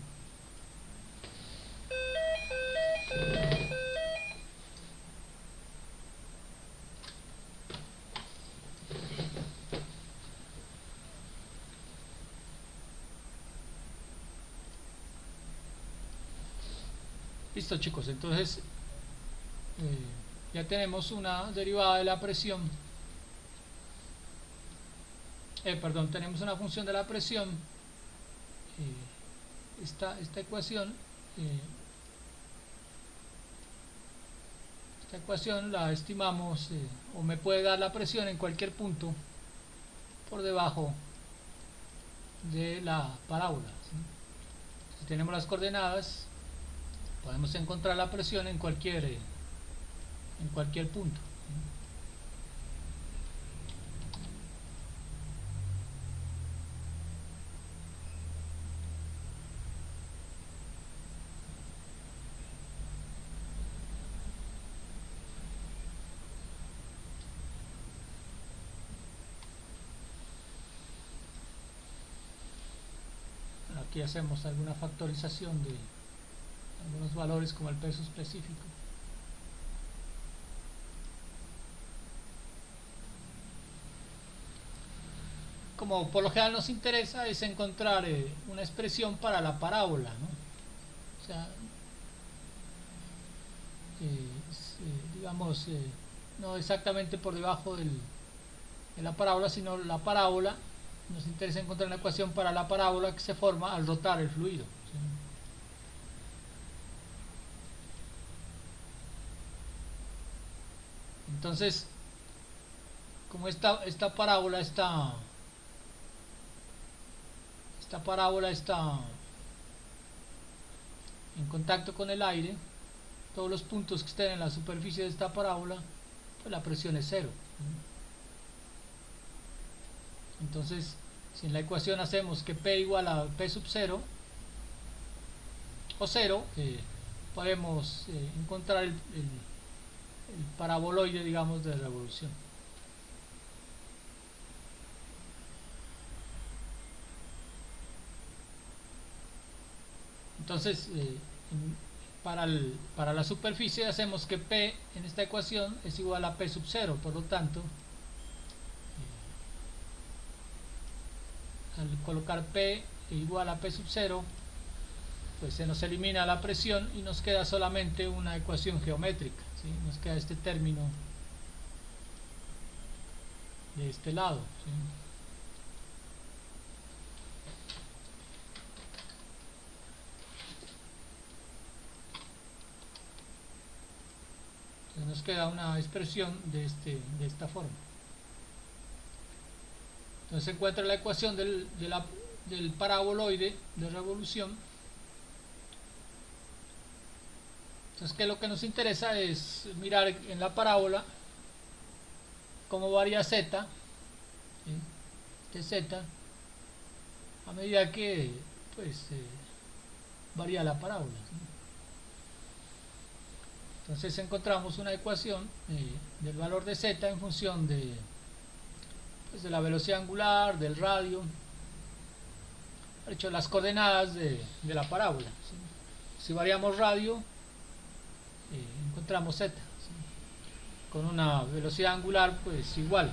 Listo, chicos, entonces ya tenemos una derivada de la presión. Perdón, tenemos una función de la presión. Esta ecuación la estimamos o me puede dar la presión en cualquier punto por debajo de la parábola, ¿sí? Si tenemos las coordenadas, podemos encontrar la presión en cualquier punto, ¿sí? Aquí hacemos alguna factorización de algunos valores como el peso específico. Como por lo general nos interesa es encontrar una expresión para la parábola, ¿no? O sea, digamos, no exactamente por debajo de la parábola, sino la parábola. Nos interesa encontrar una ecuación para la parábola que se forma al rotar el fluido, ¿sí? Entonces, como esta parábola está en contacto con el aire, todos los puntos que estén en la superficie de esta parábola, pues la presión es cero, ¿sí? Entonces, si en la ecuación hacemos que P igual a P sub 0 o 0, podemos encontrar el paraboloide, digamos, de revolución. Entonces, para la superficie hacemos que P en esta ecuación es igual a P sub 0, por lo tanto, al colocar P igual a P sub 0, pues se nos elimina la presión y nos queda solamente una ecuación geométrica, ¿sí? Nos queda este término de este lado, ¿sí? Entonces nos queda una expresión de esta forma. Entonces se encuentra la ecuación del paraboloide de revolución. Entonces, que lo que nos interesa es mirar en la parábola cómo varía z, ¿sí? De z a medida que pues varía la parábola, ¿sí? Entonces encontramos una ecuación del valor de z en función pues, de la velocidad angular, del radio, de hecho las coordenadas de la parábola, ¿sí? Si variamos radio, encontramos z, ¿sí? Con una velocidad angular pues igual.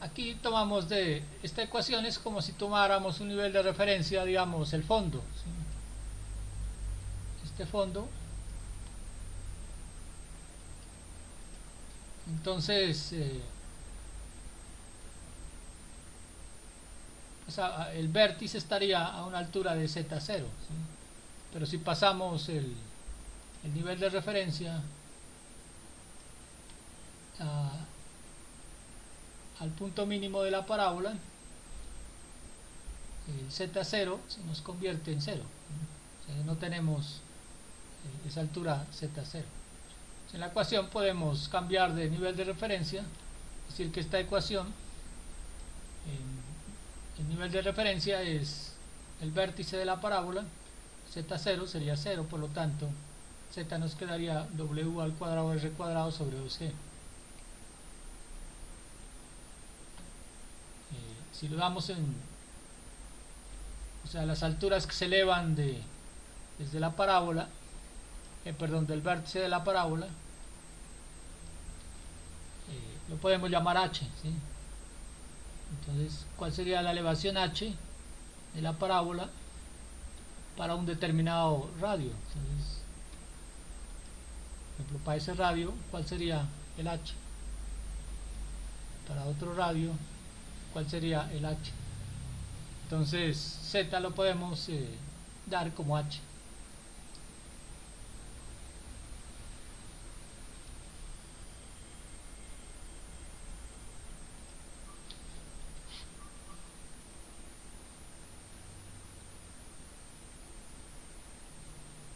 Aquí tomamos de esta ecuación, es como si tomáramos un nivel de referencia, digamos el fondo, ¿sí? Este fondo. Entonces o sea, el vértice estaría a una altura de z0, ¿sí? Pero si pasamos el nivel de referencia al punto mínimo de la parábola, el z0 se nos convierte en 0, ¿sí? O sea, no tenemos esa altura z0. En la ecuación podemos cambiar de nivel de referencia, es decir que esta ecuación, el nivel de referencia es el vértice de la parábola, z0 sería 0, por lo tanto z nos quedaría w al cuadrado r cuadrado sobre 2g. Si lo damos o sea, las alturas que se elevan desde la parábola, perdón, del vértice de la parábola, lo podemos llamar h, ¿sí? Entonces, ¿cuál sería la elevación h de la parábola para un determinado radio? Entonces, por ejemplo, para ese radio, ¿cuál sería el h? Para otro radio, ¿cuál sería el h? Entonces, z lo podemos dar como h.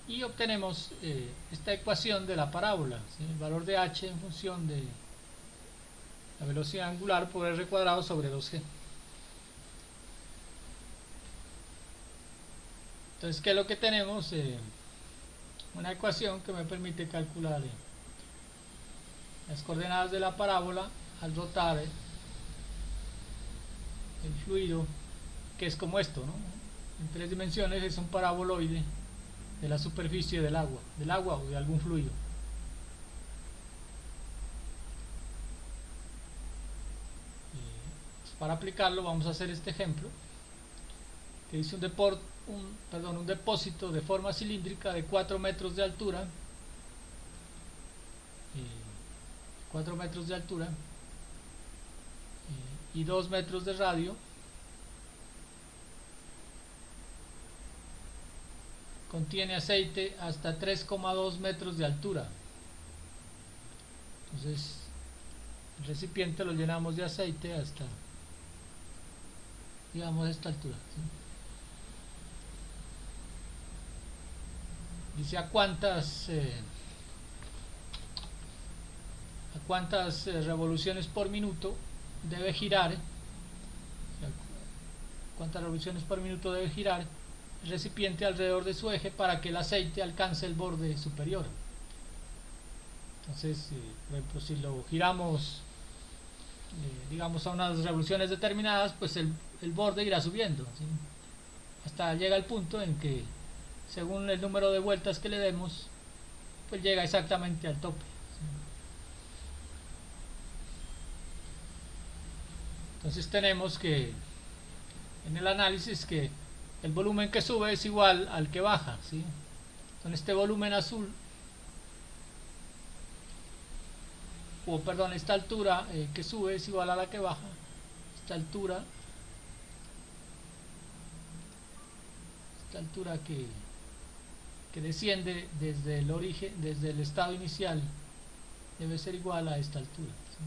Y obtenemos esta ecuación de la parábola, ¿sí? El valor de h en función de la velocidad angular por r cuadrado sobre 2g. Entonces, ¿qué es lo que tenemos? Una ecuación que me permite calcular las coordenadas de la parábola al rotar el fluido, que es como esto, ¿no? En 3 dimensiones es un paraboloide de la superficie del agua o de algún fluido. Para aplicarlo vamos a hacer este ejemplo que dice un depósito de forma cilíndrica de 4 metros de altura, 4 metros de altura y 2 metros de radio, contiene aceite hasta 3,2 metros de altura. Entonces el recipiente lo llenamos de aceite hasta, digamos, esta altura, ¿sí? Dice a cuántas revoluciones por minuto debe girar, cuántas revoluciones por minuto debe girar el recipiente alrededor de su eje para que el aceite alcance el borde superior. Entonces, por ejemplo, si lo giramos digamos a unas revoluciones determinadas, pues el borde irá subiendo, ¿sí? Hasta llega el punto en que, según el número de vueltas que le demos, pues llega exactamente al tope, ¿sí? Entonces tenemos que en el análisis que el volumen que sube es igual al que baja, ¿sí? Con este volumen azul, esta altura que sube es igual a la que baja. Esta altura que desciende desde el origen, desde el estado inicial debe ser igual a esta altura, ¿sí?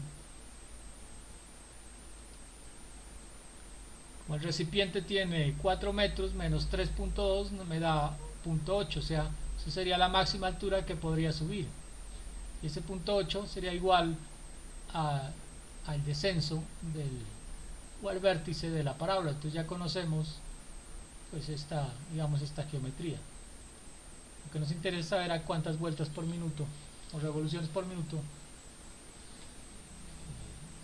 Como el recipiente tiene 4 metros menos 3.2 me da 0.8, o sea, eso sería la máxima altura que podría subir. Y ese 0.8 sería igual al descenso o al vértice de la parábola. Entonces ya conocemos pues digamos, esta geometría. Lo que nos interesa saber a cuántas vueltas por minuto o revoluciones por minuto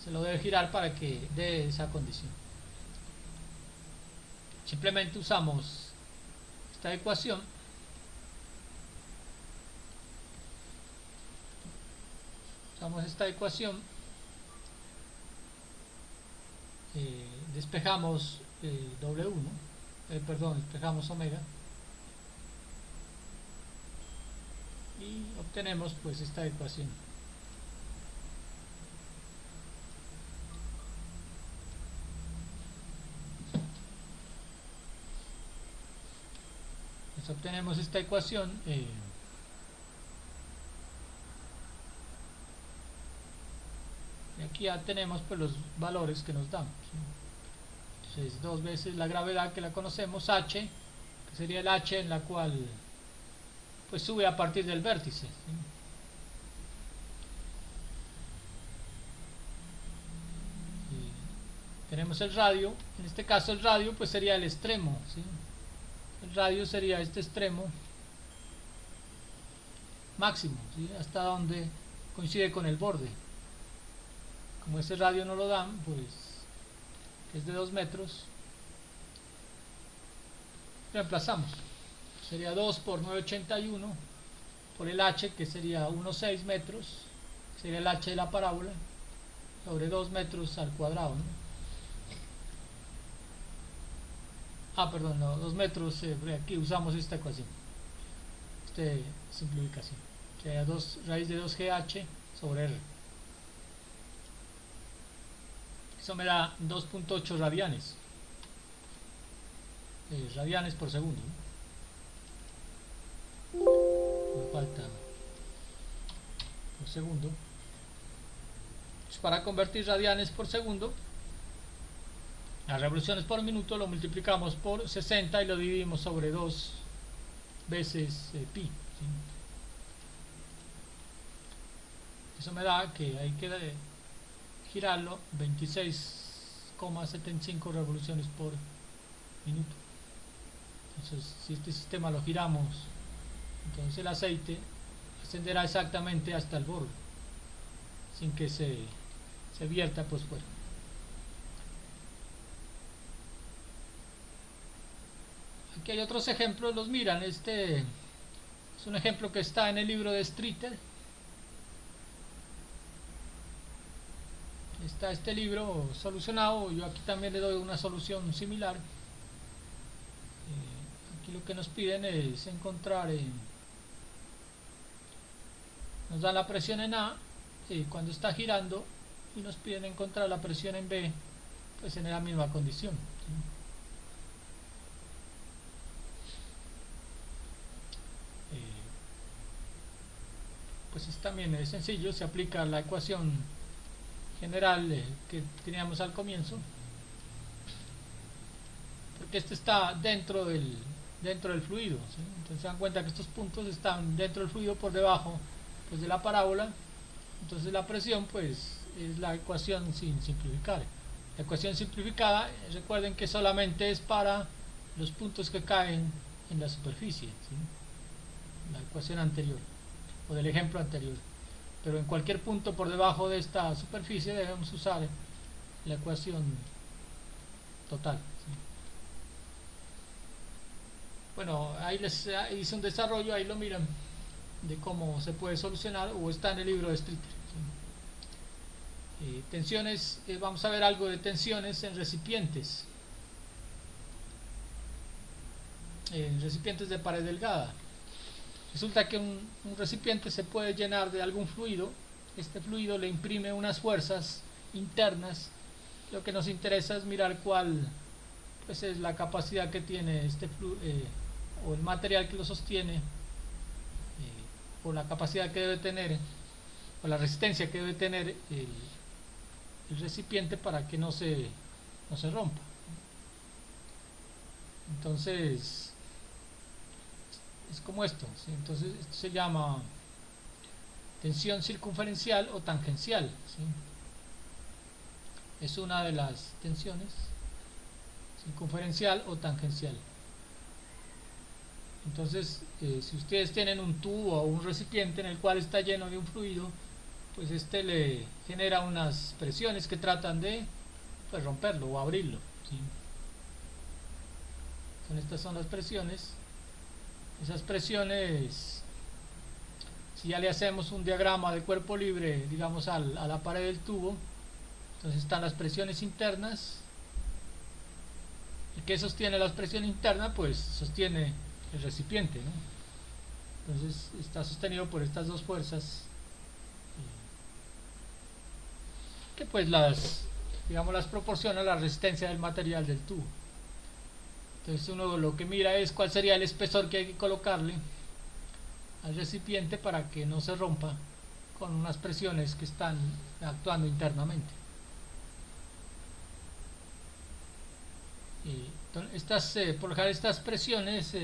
se lo debe girar para que dé esa condición. Simplemente usamos esta ecuación despejamos W, ¿no? Despejamos omega y obtenemos pues esta ecuación. Obtenemos esta ecuación y aquí ya tenemos pues los valores que nos dan, ¿sí? Entonces 2 veces la gravedad que la conocemos, h, que sería el h en la cual pues sube a partir del vértice, ¿sí? Tenemos el radio, en este caso el radio pues sería el extremo, ¿sí? El radio sería este extremo máximo, ¿sí? Hasta donde coincide con el borde. Como ese radio no lo dan, pues es de 2 metros, reemplazamos. Sería 2 por 981 por el h, que sería 1,6 metros, sería el h de la parábola, sobre 2 metros al cuadrado, ¿no? Perdón, no, 2 metros, aquí usamos esta ecuación, esta simplificación, sería raíz de 2gh sobre r. Eso me da 2.8 radianes, radianes por segundo, ¿no? Me falta por segundo. Entonces, para convertir radianes por segundo, las revoluciones por minuto lo multiplicamos por 60 y lo dividimos sobre 2 veces pi, ¿sí? Eso me da que hay que girarlo 26,75 revoluciones por minuto. Entonces, si este sistema lo giramos, entonces el aceite ascenderá exactamente hasta el borde, sin que se vierta pues fuera. Aquí hay otros ejemplos, los miran. Este es un ejemplo que está en el libro de Streeter. Está este libro solucionado. Yo aquí también le doy una solución similar. Aquí lo que nos piden es encontrar, nos dan la presión en A cuando está girando, y nos piden encontrar la presión en B pues en la misma condición, ¿sí? Pues también es sencillo, se aplica la ecuación general que teníamos al comienzo, porque este está dentro del fluido, ¿sí? Entonces se dan cuenta que estos puntos están dentro del fluido, por debajo pues de la parábola. Entonces la presión pues es la ecuación sin simplificar. La ecuación simplificada, recuerden que solamente es para los puntos que caen en la superficie, ¿sí? La ecuación anterior o del ejemplo anterior, pero en cualquier punto por debajo de esta superficie debemos usar la ecuación total, ¿sí? Bueno, ahí les hice un desarrollo, ahí lo miran, de cómo se puede solucionar, o está en el libro de Streeter, ¿sí? Tensiones, vamos a ver algo de tensiones en recipientes de pared delgada. Resulta que un recipiente se puede llenar de algún fluido. Este fluido le imprime unas fuerzas internas. Lo que nos interesa es mirar cuál pues es la capacidad que tiene este o el material que lo sostiene, o la capacidad que debe tener o la resistencia que debe tener el recipiente para que no se rompa. Entonces es como esto, ¿sí? Entonces esto se llama tensión circunferencial o tangencial, ¿sí? Es una de las tensiones, circunferencial o tangencial. Entonces, si ustedes tienen un tubo o un recipiente en el cual está lleno de un fluido, pues este le genera unas presiones que tratan de, pues, romperlo o abrirlo, ¿sí? Estas son las presiones. Esas presiones, si ya le hacemos un diagrama de cuerpo libre, digamos, a la pared del tubo, entonces están las presiones internas. ¿Y qué sostiene la presión interna? Pues sostiene el recipiente, ¿no? Entonces está sostenido por estas dos fuerzas que pues las proporciona la resistencia del material del tubo. Entonces uno lo que mira es cuál sería el espesor que hay que colocarle al recipiente para que no se rompa con unas presiones que están actuando internamente. Por lo general estas presiones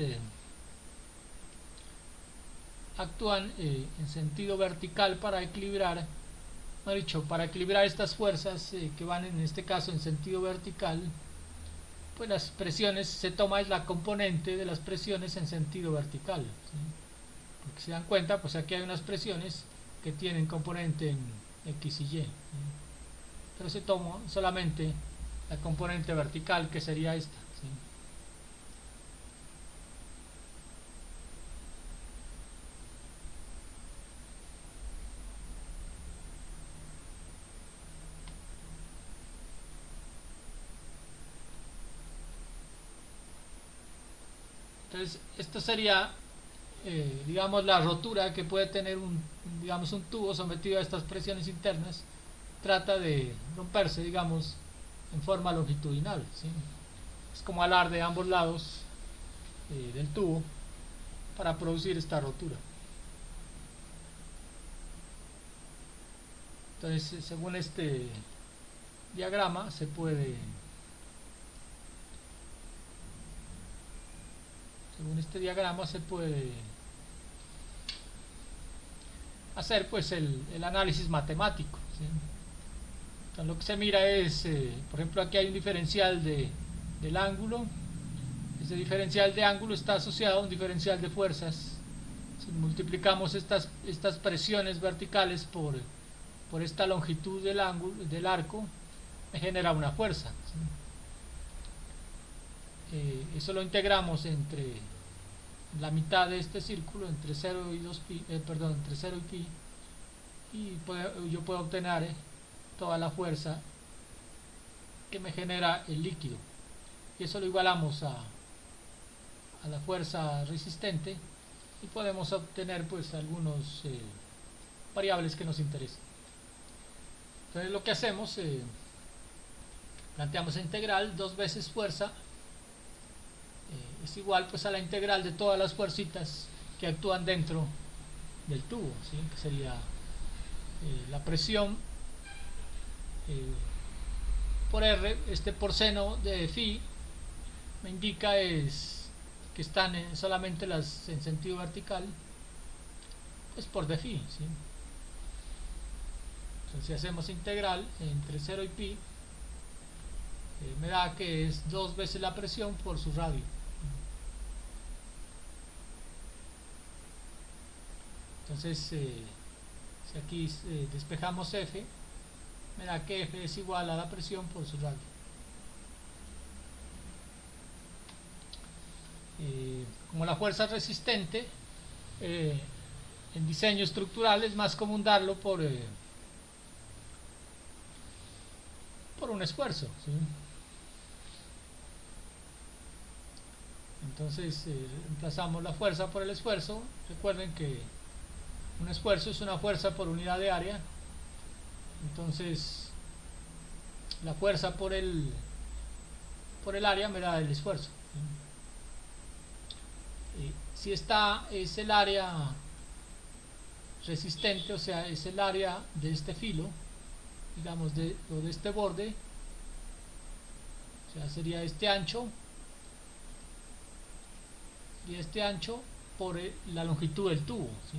actúan en sentido vertical para equilibrar, para equilibrar estas fuerzas que van en este caso en sentido vertical. Pues las presiones, se toma es la componente de las presiones en sentido vertical, ¿sí? Porque se dan cuenta, pues aquí hay unas presiones que tienen componente en X y Y, ¿sí? Pero se toma solamente la componente vertical, que sería esta, ¿sí? Entonces esto sería digamos la rotura que puede tener un tubo sometido a estas presiones internas. Trata de romperse, digamos, en forma longitudinal, ¿sí? Es como alar de ambos lados del tubo para producir esta rotura. Entonces, según este diagrama se puede hacer pues el análisis matemático, ¿sí? Entonces lo que se mira es, por ejemplo, aquí hay un diferencial del ángulo. Ese diferencial de ángulo está asociado a un diferencial de fuerzas. Si multiplicamos estas presiones verticales por esta longitud del arco, me genera una fuerza, ¿sí? Eso lo integramos entre la mitad de este círculo, entre 0 y 2 pi, entre 0 y pi, y yo puedo obtener toda la fuerza que me genera el líquido, y eso lo igualamos a la fuerza resistente, y podemos obtener pues algunos variables que nos interesan. Entonces lo que hacemos, planteamos la integral, 2 veces fuerza es igual pues a la integral de todas las fuercitas que actúan dentro del tubo, ¿sí? Que sería la presión por R, por seno de phi me indica es que están solamente las en sentido vertical, pues por de phi, ¿sí? Entonces si hacemos integral entre 0 y pi, me da que es 2 veces la presión por su radio. Entonces si aquí despejamos F, me da que F es igual a la presión por su radio. Como la fuerza resistente, en diseño estructural es más común darlo por un esfuerzo, ¿sí? Entonces reemplazamos la fuerza por el esfuerzo. Recuerden que un esfuerzo es una fuerza por unidad de área. Entonces la fuerza por el área me da el esfuerzo, ¿sí? Si esta es el área resistente, o sea, es el área de este filo, digamos, o de este borde, o sea, sería este ancho y este ancho por la longitud del tubo, ¿sí?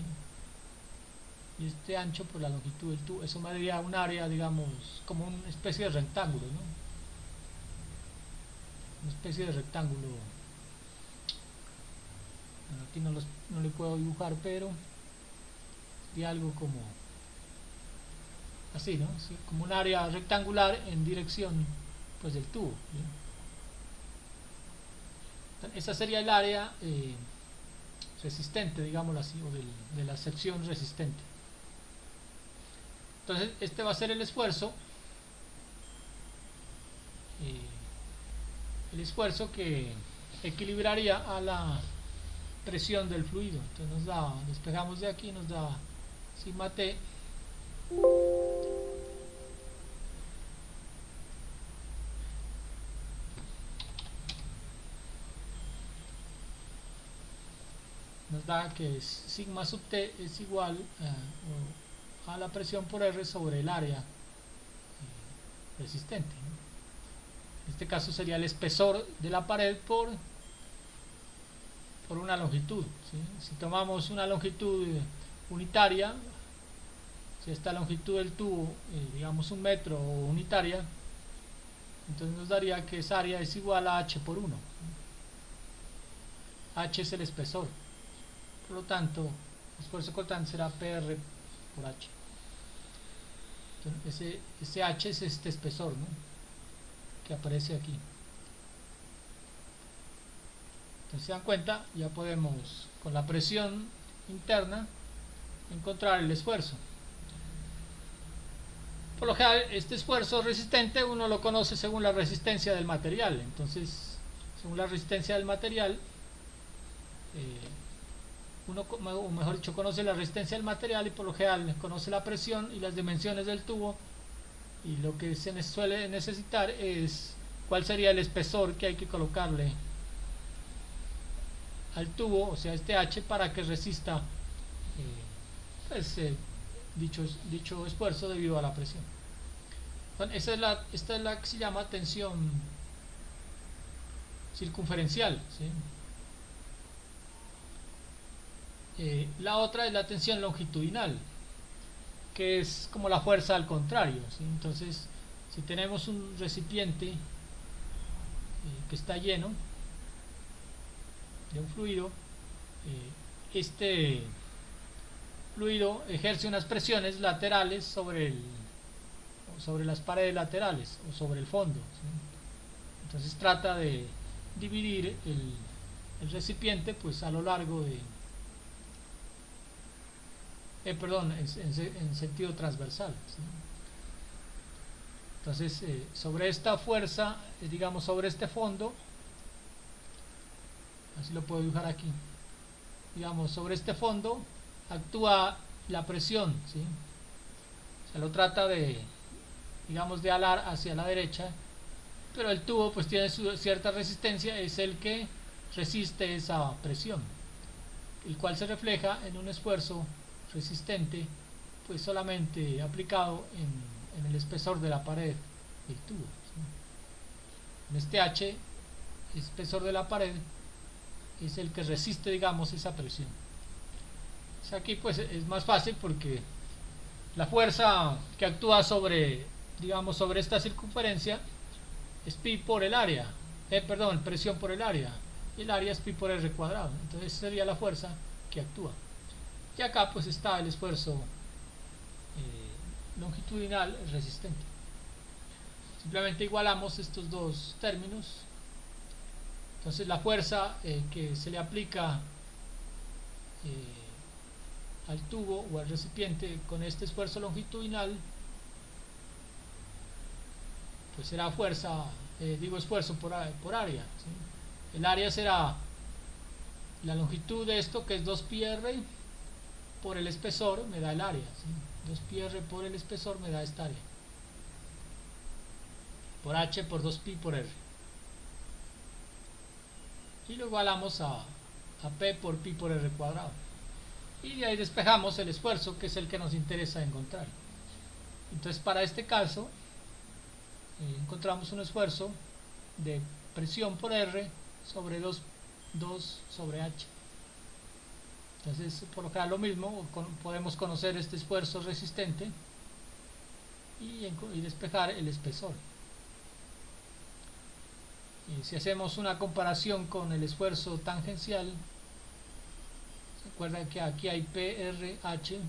Y este ancho por la longitud del tubo, eso me daría un área, digamos, como una especie de rectángulo, ¿no? Una especie de rectángulo. Bueno, aquí no le puedo dibujar, pero y algo como así, ¿no? Sí, como un área rectangular en dirección, pues, del tubo, ¿sí? Esa sería el área resistente, digámoslo así, o de la sección resistente. Entonces este va a ser el esfuerzo que equilibraría a la presión del fluido. Entonces nos da, despejamos de aquí, nos da sigma T nos da que sigma sub T es igual a la presión por R sobre el área resistente, ¿no? En este caso sería el espesor de la pared por una longitud, ¿sí? Si tomamos una longitud unitaria, si esta longitud del tubo, digamos 1 metro o unitaria, entonces nos daría que esa área es igual a H por 1. H es el espesor, por lo tanto el esfuerzo cortante será PR por H. Entonces ese H es este espesor, ¿no?, que aparece aquí. Entonces, se dan cuenta, ya podemos con la presión interna encontrar el esfuerzo. Por lo general, este esfuerzo resistente uno lo conoce según la resistencia del material. Entonces, según la resistencia del material, uno, o mejor dicho, conoce la resistencia del material y por lo general conoce la presión y las dimensiones del tubo, y lo que se suele necesitar es cuál sería el espesor que hay que colocarle al tubo, o sea, este H, para que resista pues, dicho esfuerzo debido a la presión. Bueno, esta es la que se llama tensión circunferencial, ¿sí? La otra es la tensión longitudinal, que es como la fuerza al contrario, ¿sí? Entonces, si tenemos un recipiente que está lleno de un fluido, este fluido ejerce unas presiones laterales sobre las paredes laterales o sobre el fondo, ¿sí? Entonces trata de dividir el recipiente, pues, a lo largo de en sentido transversal, ¿sí? Entonces, sobre esta fuerza, digamos, sobre este fondo, así lo puedo dibujar aquí, digamos, sobre este fondo actúa la presión, ¿sí? Se lo trata de, digamos, de alar hacia la derecha, pero el tubo, pues, tiene cierta resistencia, es el que resiste esa presión, el cual se refleja en un esfuerzo resistente, pues, solamente aplicado en el espesor de la pared del tubo, ¿sí? En este H, el espesor de la pared es el que resiste, digamos, esa presión. O sea, aquí, pues, es más fácil porque la fuerza que actúa sobre, digamos, sobre esta circunferencia es pi por el área, presión por el área, y el área es pi por r cuadrado. Entonces sería la fuerza que actúa. Y acá, pues, está el esfuerzo longitudinal resistente. Simplemente igualamos estos dos términos. Entonces la fuerza que se le aplica al tubo o al recipiente con este esfuerzo longitudinal, pues será fuerza, esfuerzo por área, ¿sí? El área será la longitud de esto, que es 2πr, por el espesor, me da el área, ¿sí? 2πr por el espesor me da esta área, por h por 2pi por r. Y lo igualamos a p por pi por r cuadrado. y de ahí despejamos el esfuerzo, que es el que nos interesa encontrar. Entonces para este caso encontramos un esfuerzo de presión por R sobre 2 sobre H. Entonces por lo que da lo mismo, podemos conocer este esfuerzo resistente y despejar el espesor. Si hacemos una comparación con el esfuerzo tangencial, se acuerdan que aquí hay PRH,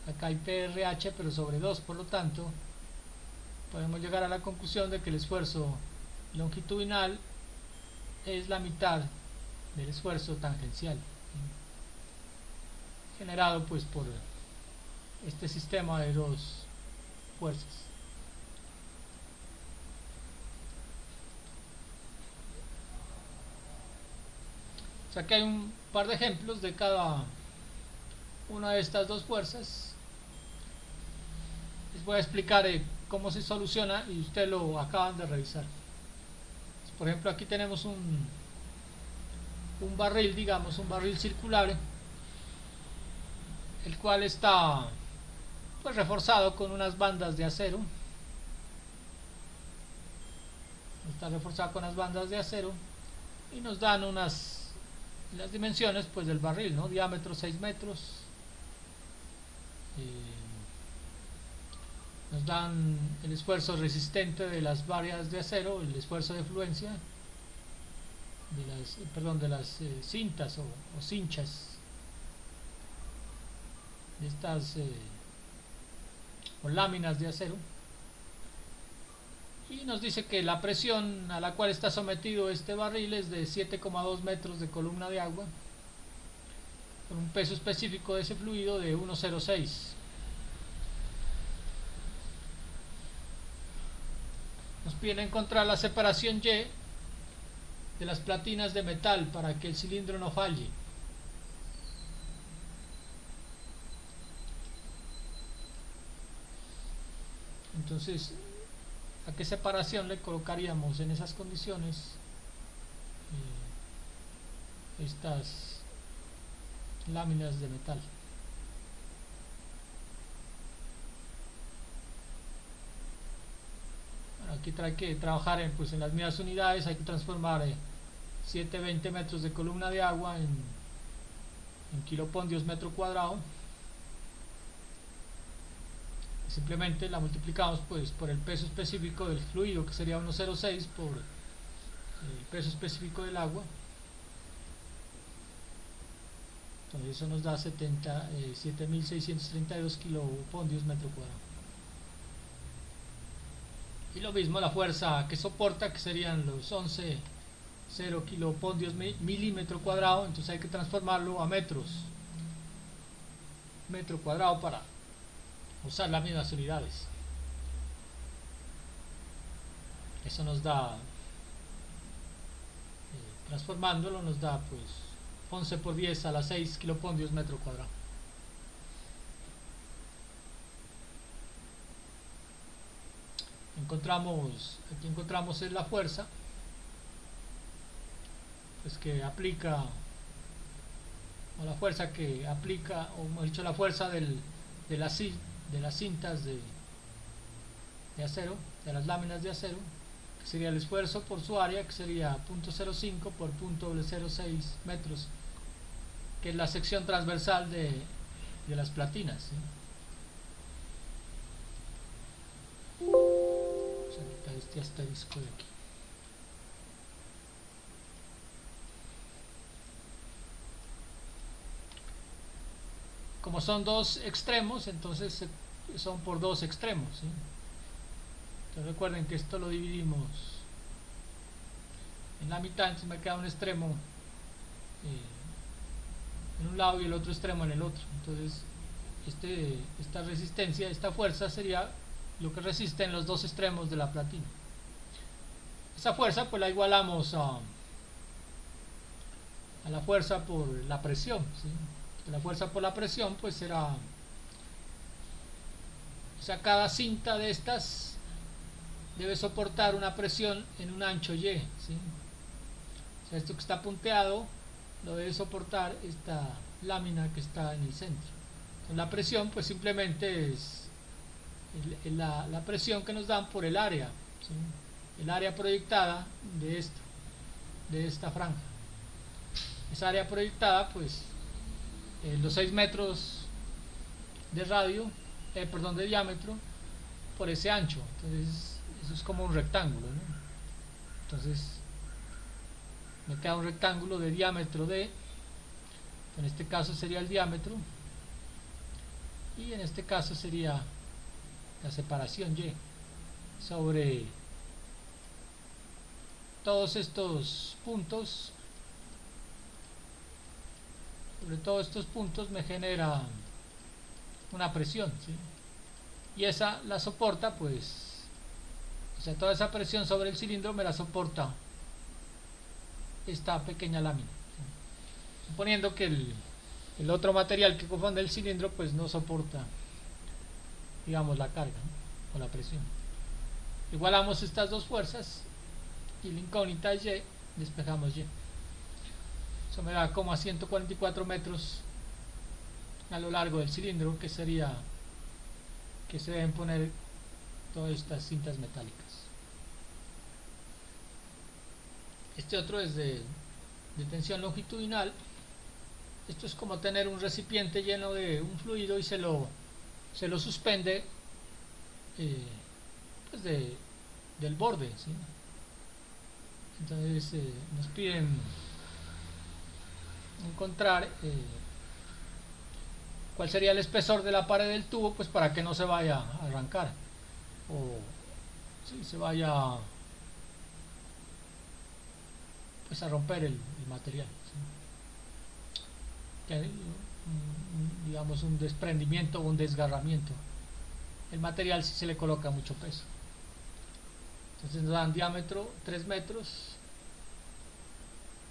acá hay PRH pero sobre 2, por lo tanto podemos llegar a la conclusión de que el esfuerzo longitudinal es la mitad del esfuerzo tangencial, generado pues por este sistema de dos fuerzas. O sea que hay un par de ejemplos de cada una de estas dos fuerzas. Les voy a explicar cómo se soluciona y ustedes lo acaban de revisar. Por ejemplo, aquí tenemos un barril, digamos, un barril circular, el cual está pues reforzado con unas bandas de acero. Está reforzado con unas bandas de acero y nos dan las dimensiones pues del barril, ¿no? Diámetro 6 metros. Nos dan el esfuerzo resistente de las barras de acero, el esfuerzo de fluencia de las cintas o cinchas de estas o láminas de acero, y nos dice que la presión a la cual está sometido este barril es de 7,2 metros de columna de agua, con un peso específico de ese fluido de 1,06. Nos piden encontrar la separación Y de las platinas de metal para que el cilindro no falle. Entonces, ¿a qué separación le colocaríamos en esas condiciones estas láminas de metal? Aquí hay que trabajar en las mismas unidades, hay que transformar 720 metros de columna de agua en kilopondios metro cuadrado. Simplemente la multiplicamos pues por el peso específico del fluido, que sería 1,06, por el peso específico del agua. Entonces eso nos da 7.632 kilopondios metro cuadrado. Y lo mismo la fuerza que soporta, que serían los 11,0 kilopondios milímetro cuadrado. Entonces hay que transformarlo a metro cuadrado para usar las mismas unidades. Eso nos da, transformándolo, nos da pues 11 por 10 a la 6 kilopondios metro cuadrado. Aquí encontramos es la fuerza pues que aplica, o la fuerza que aplica, o mejor dicho, la fuerza de las cintas de acero, de las láminas de acero, que sería el esfuerzo por su área, que sería 0.05 por 0.06 metros, que es la sección transversal de las platinas, ¿sí? Vamos a quitar este asterisco de aquí. Como son dos extremos, entonces son por dos extremos, ¿sí? Entonces recuerden que esto lo dividimos en la mitad, entonces me queda un extremo en un lado y el otro extremo en el otro. Entonces esta resistencia, esta fuerza sería lo que resiste en los dos extremos de la platina. Esa fuerza pues la igualamos a la fuerza por la presión, ¿sí? La fuerza por la presión pues será, o sea, cada cinta de estas debe soportar una presión en un ancho Y, ¿sí? O sea, esto que está punteado lo debe soportar lámina que está en el centro. Entonces, la presión pues simplemente es la presión que nos dan por el área, ¿sí? El área proyectada de esta franja. Esa área proyectada pues los 6 metros de radio, perdón, de diámetro por ese ancho. Entonces eso es como un rectángulo, ¿no? Entonces me queda un rectángulo de diámetro D, en este caso sería el diámetro, y en este caso sería la separación Y sobre todos estos puntos. Sobre todos estos puntos me genera una presión, ¿sí? Y esa la soporta, pues, o sea, toda esa presión sobre el cilindro me la soporta esta pequeña lámina, ¿sí? Suponiendo que el otro material que confunde el cilindro pues no soporta, digamos, la carga, ¿no? O la presión. Igualamos estas dos fuerzas y la incógnita es Y, despejamos Y. Eso me da como a 144 metros a lo largo del cilindro, que sería que se deben poner todas estas cintas metálicas. Este otro es de tensión longitudinal. Esto es como tener un recipiente lleno de un fluido y se lo suspende pues del borde, ¿sí? Entonces nos piden encontrar cuál sería el espesor de la pared del tubo, pues para que no se vaya a arrancar o sí, se vaya pues a romper el material, ¿sí? Que, digamos un desprendimiento o un desgarramiento. El material si se le coloca mucho peso. Entonces nos dan diámetro 3 metros,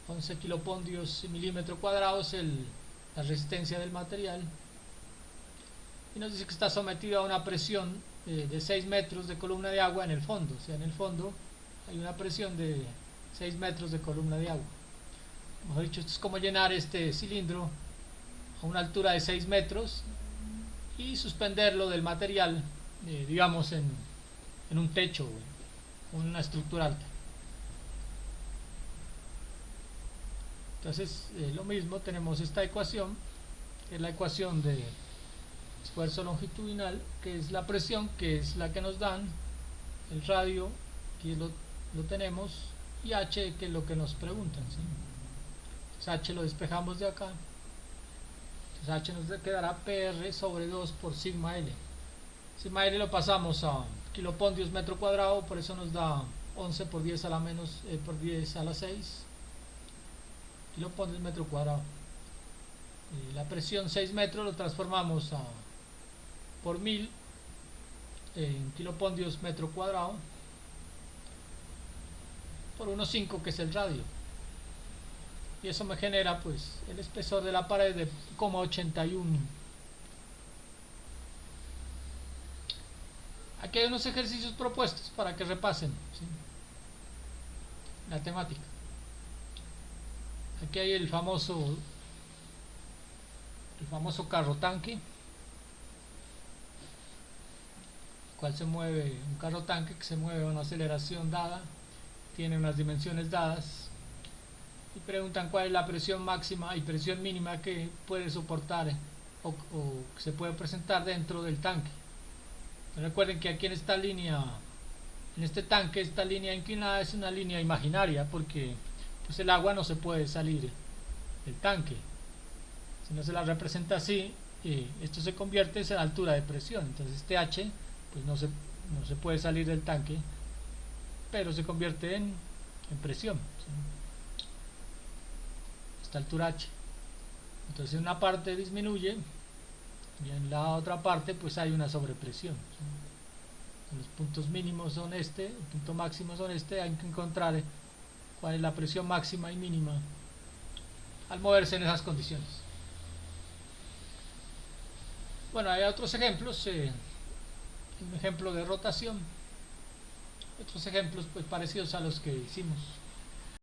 11 kilopondios milímetro cuadrados la resistencia del material, y nos dice que está sometido a una presión de 6 metros de columna de agua en el fondo. O sea, en el fondo hay una presión de 6 metros de columna de agua. Mejor dicho, esto es como llenar este cilindro a una altura de 6 metros y suspenderlo del material, digamos en un techo o en una estructura alta. Entonces lo mismo, tenemos esta ecuación, que es la ecuación de esfuerzo longitudinal, que es la presión, que es la que nos dan, el radio, aquí lo tenemos, y H, que es lo que nos preguntan, ¿sí? Entonces H lo despejamos de acá. Entonces H nos quedará PR sobre 2 por sigma L. Sigma L lo pasamos a kilopondios metro cuadrado, por eso nos da 11 por 10 a la menos por 10 a la 6 kilopondios metro cuadrado. La presión 6 metros lo transformamos por 1000 en kilopondios metro cuadrado por 1,5, que es el radio, y eso me genera pues el espesor de la pared de 81. Aquí hay unos ejercicios propuestos para que repasen, ¿sí?, la temática. Aquí hay el famoso carro tanque, cual se mueve, un carro tanque que se mueve a una aceleración dada, tiene unas dimensiones dadas, y preguntan cuál es la presión máxima y presión mínima que puede soportar o que se puede presentar dentro del tanque. Recuerden que aquí en esta línea, en este tanque, esta línea inclinada es una línea imaginaria, porque pues el agua no se puede salir del tanque. Si no se la representa así, esto se convierte en altura de presión. Entonces este H pues no se puede salir del tanque, pero se convierte en presión, ¿sí?, esta altura H. Entonces en una parte disminuye y en la otra parte pues hay una sobrepresión, ¿sí? Los puntos mínimos son el punto máximo son hay que encontrar cuál es la presión máxima y mínima al moverse en esas condiciones. Bueno, hay otros ejemplos, un ejemplo de rotación, otros ejemplos pues parecidos a los que hicimos.